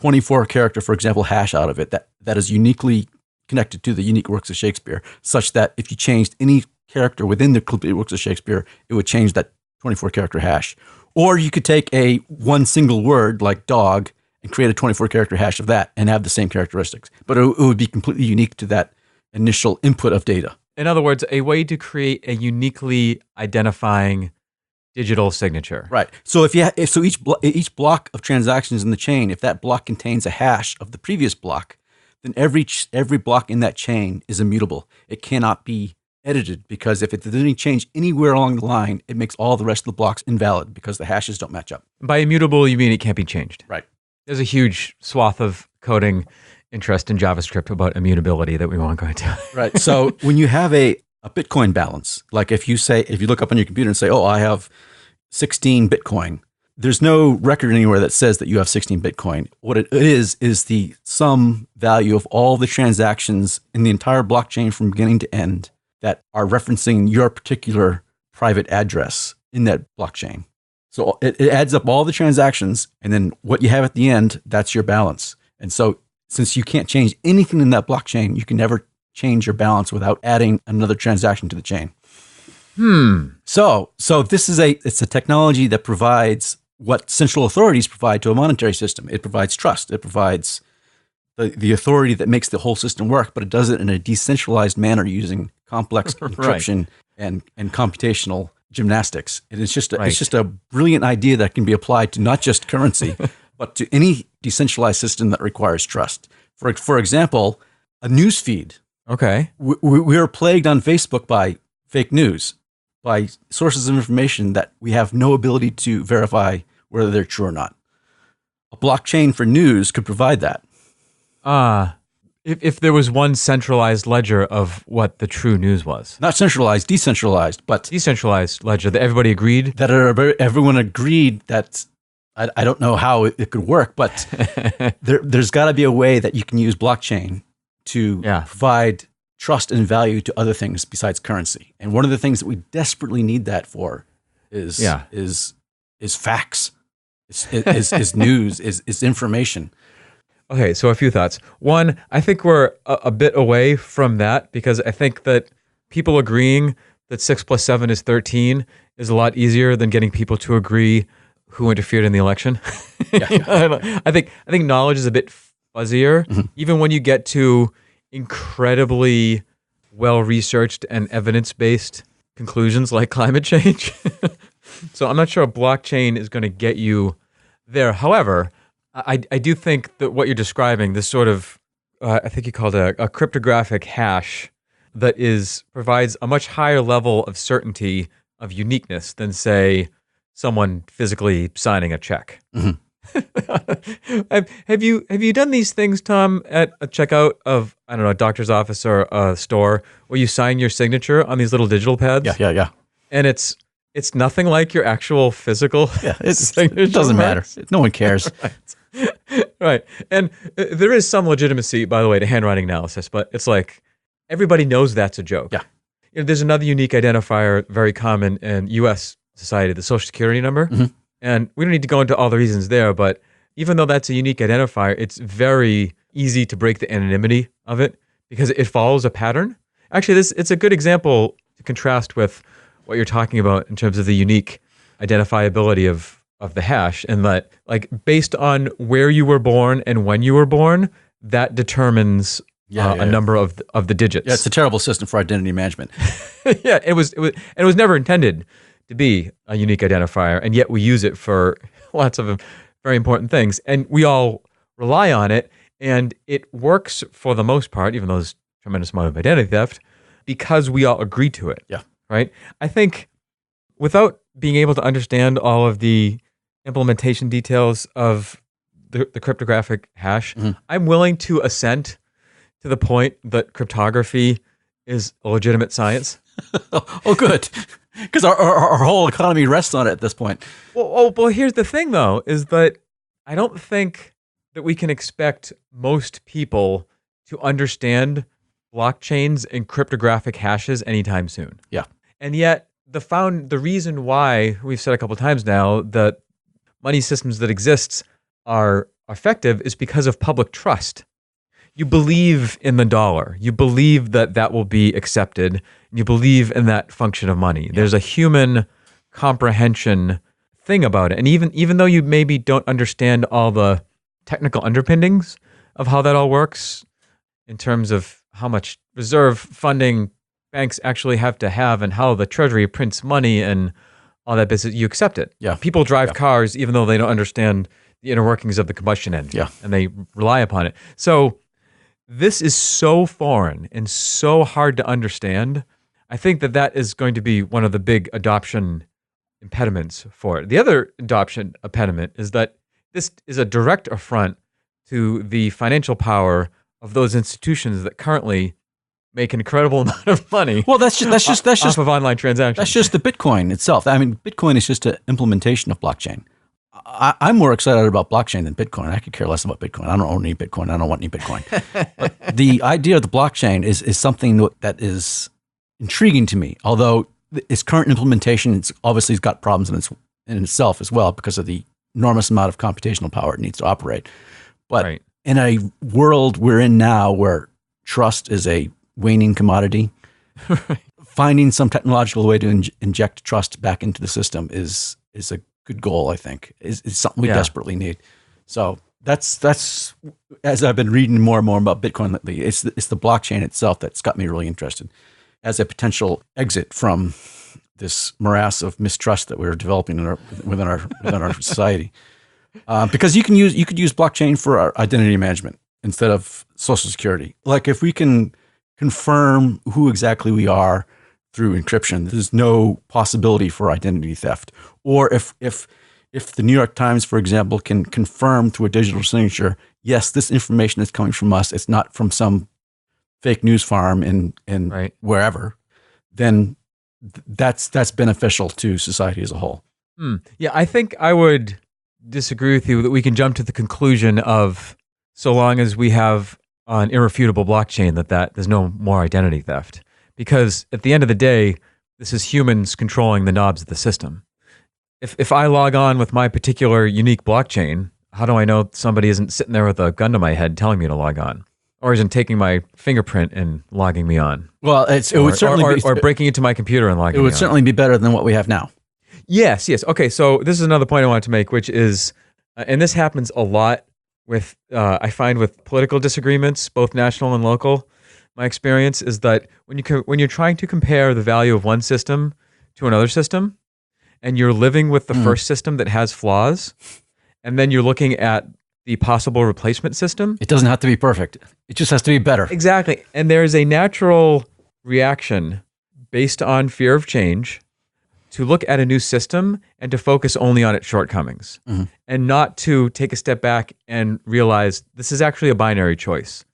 24 character, for example, hash out of it that is uniquely connected to the unique works of Shakespeare, such that if you changed any character within the complete works of Shakespeare, it would change that 24 character hash. Or you could take a one single word like dog and create a 24 character hash of that and have the same characteristics. But it would be completely unique to that initial input of data. in other words, a way to create a uniquely identifying digital signature. Right. So so each block of transactions in the chain, if that block contains a hash of the previous block, then every block in that chain is immutable. It cannot be edited, because if it does any change anywhere along the line, it makes all the rest of the blocks invalid because the hashes don't match up. By immutable, you mean it can't be changed. Right. There's a huge swath of coding interest in JavaScript about immutability that we won't go into. Right. So when you have a Bitcoin balance, like if you look up on your computer and say, oh, I have 16 Bitcoin, there's no record anywhere that says that you have 16 Bitcoin. What it is the sum value of all the transactions in the entire blockchain from beginning to end that are referencing your particular private address in that blockchain. So it adds up all the transactions, and then what you have at the end, that's your balance. And so since you can't change anything in that blockchain, you can never change your balance without adding another transaction to the chain. So this is it's a technology that provides what central authorities provide to a monetary system. It provides trust. It provides the authority that makes the whole system work, but it does it in a decentralized manner using complex encryption and computational gymnastics. And it's just a brilliant idea that can be applied to not just currency, but to any decentralized system that requires trust. For example, a news feed. Okay. We are plagued on Facebook by fake news, by sources of information that we have no ability to verify whether they're true or not. A blockchain for news could provide that. If there was one centralized ledger of what the true news was. Not centralized, decentralized, but Decentralized ledger that everybody agreed? that everyone agreed that, I don't know how it could work, but there's got to be a way that you can use blockchain to provide trust and value to other things besides currency. And one of the things that we desperately need that for is facts, is news, is information. Okay, so a few thoughts. One, I think we're a bit away from that, because I think that people agreeing that 6 + 7 is 13 is a lot easier than getting people to agree who interfered in the election. I think knowledge is a bit fuzzier, even when you get to incredibly well-researched and evidence-based conclusions like climate change. So I'm not sure a blockchain is going to get you there. However, I do think that what you're describing, this sort of, I think you called it a cryptographic hash that provides a much higher level of certainty of uniqueness than, say, someone physically signing a check. Have you done these things, Tom, at a checkout of, I don't know, a doctor's office or a store, where you sign your signature on these little digital pads? Yeah. And it's nothing like your actual physical signature. It doesn't matter. No one cares. Right. And there is some legitimacy, by the way, to handwriting analysis, but it's like everybody knows that's a joke. Yeah. There's another unique identifier, very common in U.S. society, the Social Security number. And we don't need to go into all the reasons there, but even though that's a unique identifier, it's very easy to break the anonymity of it because it follows a pattern. Actually, it's a good example to contrast with what you're talking about in terms of the unique identifiability of the hash, and that, like, based on where you were born and when you were born, that determines a number of the digits. Yeah, it's a terrible system for identity management. Yeah, it was never intended to be a unique identifier, and yet we use it for lots of very important things, and we all rely on it, and it works for the most part, even though there's a tremendous amount of identity theft, because we all agree to it. Yeah. Right? I think without being able to understand all of the implementation details of the cryptographic hash, I'm willing to assent to the point that cryptography is a legitimate science. Oh, good. Because our whole economy rests on it at this point. Well, here's the thing, though, is that I don't think that we can expect most people to understand blockchains and cryptographic hashes anytime soon. Yeah. And yet, the reason why we've said a couple of times now that money systems that exist are effective is because of public trust. You believe in the dollar. You believe that that will be accepted. You believe in that function of money. Yeah. There's a human comprehension thing about it. And even though you maybe don't understand all the technical underpinnings of how that all works in terms of how much reserve funding banks actually have to have and how the treasury prints money and all that business, you accept it. Yeah. People drive cars even though they don't understand the inner workings of the combustion engine. Yeah. And they rely upon it. So this is so foreign and so hard to understand. I think that is going to be one of the big adoption impediments for it. The other adoption impediment is that this is a direct affront to the financial power of those institutions that currently make an incredible amount of money. Well, that's just off of online transactions. That's just the Bitcoin itself. I mean, Bitcoin is just an implementation of blockchain. I'm more excited about blockchain than Bitcoin. I could care less about Bitcoin. I don't own any Bitcoin. I don't want any Bitcoin. But the idea of the blockchain is something that is intriguing to me. Although its current implementation, it's obviously got problems in itself as well because of the enormous amount of computational power it needs to operate. But in a world we're in now where trust is a waning commodity, finding some technological way to inject trust back into the system is a good goal, I think. Is something we desperately need. So that's as I've been reading more and more about Bitcoin lately, it's the blockchain itself that's got me really interested as a potential exit from this morass of mistrust that we're developing within our society. Because you could use blockchain for our identity management instead of Social Security. Like if we can confirm who exactly we are through encryption, there's no possibility for identity theft. Or if the New York Times, for example, can confirm through a digital signature, yes, this information is coming from us, it's not from some fake news farm in wherever, then that's beneficial to society as a whole. Yeah, I think I would disagree with you that we can jump to the conclusion of so long as we have an irrefutable blockchain that there's no more identity theft. Because at the end of the day, this is humans controlling the knobs of the system. If I log on with my particular unique blockchain, how do I know somebody isn't sitting there with a gun to my head telling me to log on? Or isn't taking my fingerprint and logging me on? Well, it would certainly be, or breaking into my computer and logging me on. It would certainly be better than what we have now. Yes. Okay, so this is another point I wanted to make, which is, and this happens a lot with, I find with political disagreements, both national and local. My experience is that when you're trying to compare the value of one system to another system, and you're living with the first system that has flaws, and then you're looking at the possible replacement system. It doesn't have to be perfect. It just has to be better. Exactly. And there is a natural reaction based on fear of change to look at a new system and to focus only on its shortcomings and not to take a step back and realize this is actually a binary choice.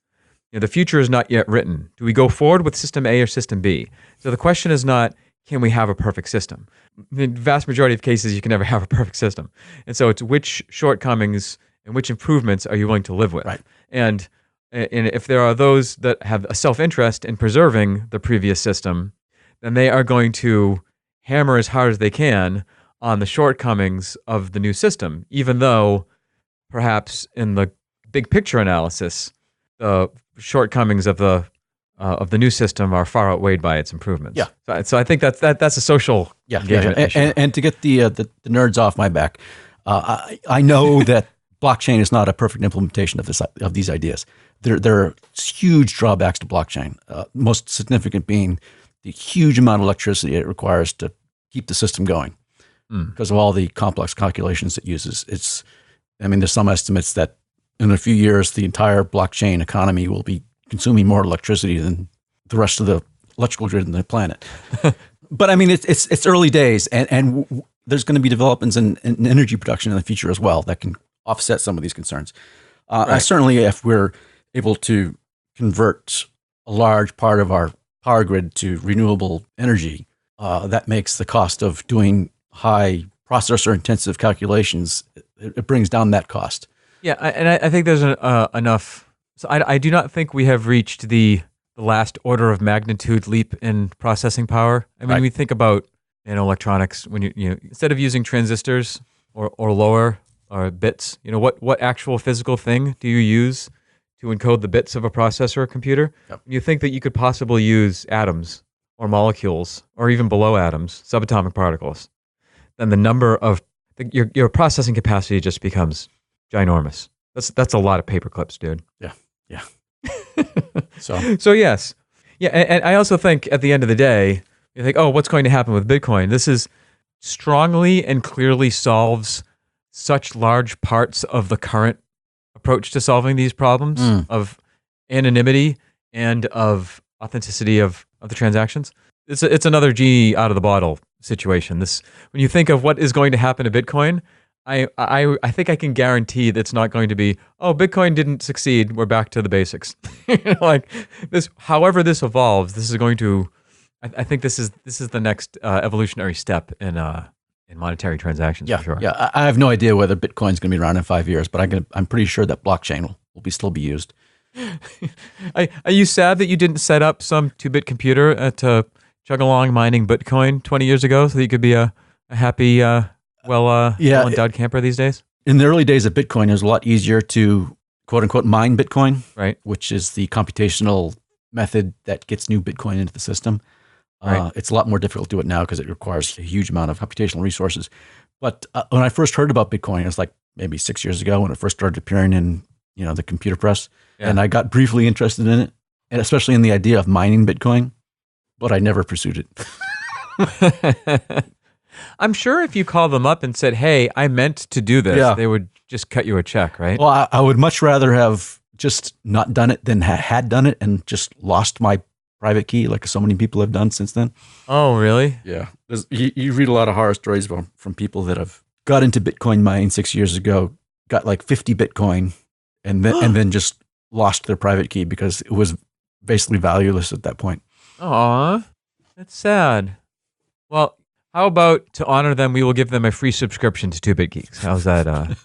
The future is not yet written. Do we go forward with system A or system B? So the question is not, can we have a perfect system? In the vast majority of cases, you can never have a perfect system. And so it's which shortcomings and which improvements are you willing to live with? Right. And if there are those that have a self-interest in preserving the previous system, then they are going to hammer as hard as they can on the shortcomings of the new system, even though perhaps in the big picture analysis, the shortcomings of the new system are far outweighed by its improvements. Yeah. So I think that's a social engagement issue. And to get the nerds off my back, I know that blockchain is not a perfect implementation of these ideas. There are huge drawbacks to blockchain. Most significant being the huge amount of electricity it requires to keep the system going because of all the complex calculations it uses. There's some estimates that in a few years, the entire blockchain economy will be consuming more electricity than the rest of the electrical grid on the planet. But it's early days, and there's going to be developments in energy production in the future as well that can offset some of these concerns. Certainly, if we're able to convert a large part of our power grid to renewable energy, that makes the cost of doing high processor-intensive calculations, it brings down that cost. Yeah, I think there's enough. So I do not think we have reached the last order of magnitude leap in processing power. I mean, Right. we think about electronics when you instead of using transistors or lower or bits, what actual physical thing do you use to encode the bits of a processor or computer? Yep. You think that you could possibly use atoms or molecules or even below atoms, subatomic particles. Then the number of your processing capacity just becomes ginormous. That's a lot of paper clips, dude. Yeah. So So yes, yeah, and I also think at the end of the day, you think, oh, what's going to happen with Bitcoin? This is strongly and clearly solves such large parts of the current approach to solving these problems of anonymity and of authenticity of the transactions. It's another genie out of the bottle situation. When you think of what is going to happen to Bitcoin, I think I can guarantee that it's not going to be, oh, Bitcoin didn't succeed, we're back to the basics. Like this, however this evolves, this is going to. I think this is the next evolutionary step in monetary transactions. yeah, for sure. yeah. I have no idea whether Bitcoin's going to be around in 5 years, but I'm pretty sure that blockchain will still be used. Are you sad that you didn't set up some 2-bit computer to chug along mining Bitcoin 20 years ago so that you could be a happy, well-endowed camper these days? In the early days of Bitcoin, it was a lot easier to quote unquote mine Bitcoin, Right. which is the computational method that gets new Bitcoin into the system. Right. It's a lot more difficult to do it now because it requires a huge amount of computational resources. But when I first heard about Bitcoin, it was like maybe 6 years ago when it first started appearing in the computer press, and I got briefly interested in it, and especially in the idea of mining Bitcoin, but I never pursued it. I'm sure if you called them up and said, hey, I meant to do this, Yeah. they would just cut you a check, right? Well, I would much rather have just not done it than had done it and just lost my private key like so many people have done since then. Oh, really? Yeah. You read a lot of horror stories from people that have got into Bitcoin mining 6 years ago, got like 50 Bitcoin, and then just lost their private key because it was basically valueless at that point. Aw, that's sad. Well, how about to honor them, we will give them a free subscription to 2-Bit Geeks. How's that? I'd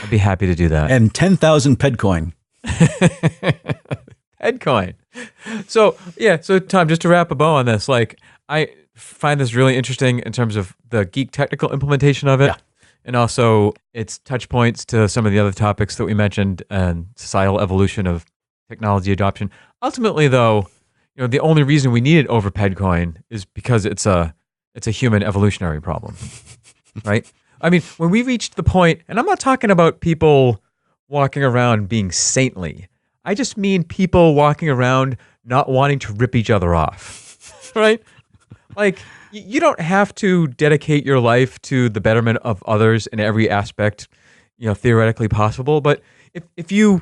be happy to do that. And 10,000 PedCoin. PedCoin. So Tom, just to wrap a bow on this, like I find this really interesting in terms of the geek technical implementation of it, and also its touch points to some of the other topics that we mentioned and societal evolution of technology adoption. Ultimately, though, the only reason we need it over PedCoin is because it's a human evolutionary problem, right? I mean, when we reached the point, and I'm not talking about people walking around being saintly. I just mean people walking around not wanting to rip each other off, right? Like, you don't have to dedicate your life to the betterment of others in every aspect, theoretically possible. But if you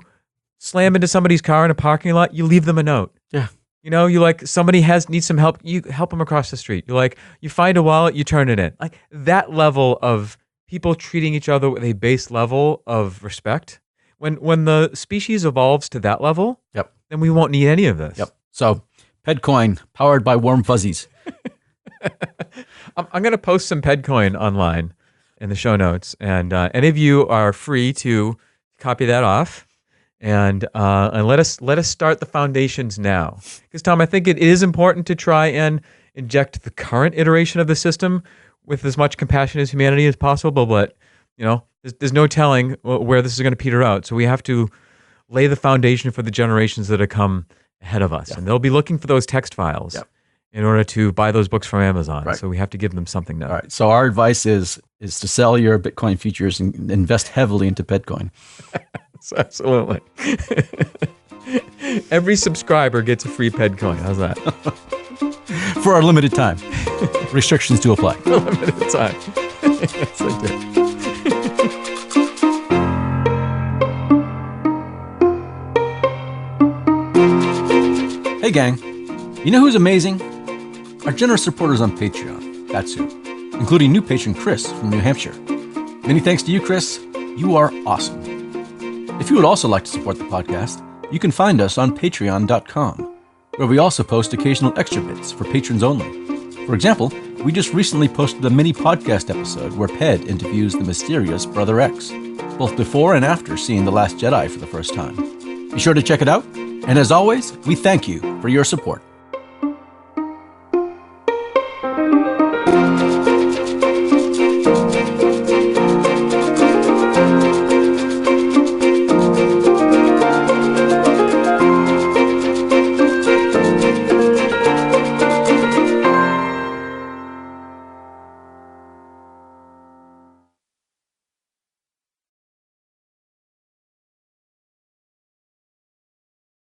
slam into somebody's car in a parking lot, you leave them a note. Yeah. You like somebody needs some help, you help them across the street. You find a wallet, you turn it in. Like that level of people treating each other with a base level of respect. When the species evolves to that level, then we won't need any of this. Yep. So, PedCoin, powered by warm fuzzies. I'm going to post some PedCoin online in the show notes, and any of you are free to copy that off, and let us start the foundations now. Because Tom, I think it is important to try and inject the current iteration of the system with as much compassion as humanity as possible, but there's no telling where this is going to peter out. So we have to lay the foundation for the generations that have come ahead of us. And they'll be looking for those text files in order to buy those books from Amazon. Right. So we have to give them something now. All right. So our advice is to sell your Bitcoin futures and invest heavily into PedCoin. Absolutely. Every subscriber gets a free PedCoin. How's that? For a limited time. Restrictions do apply. For a limited time. Yes, I did. Hey gang, you know who's amazing? Our generous supporters on Patreon, that's who, including new patron Chris from New Hampshire. Many thanks to you, Chris. You are awesome. If you would also like to support the podcast, you can find us on patreon.com, where we also post occasional extra bits for patrons only. For example, we just recently posted a mini podcast episode where Ped interviews the mysterious Brother X, both before and after seeing The Last Jedi for the first time. Be sure to check it out, and as always, we thank you for your support.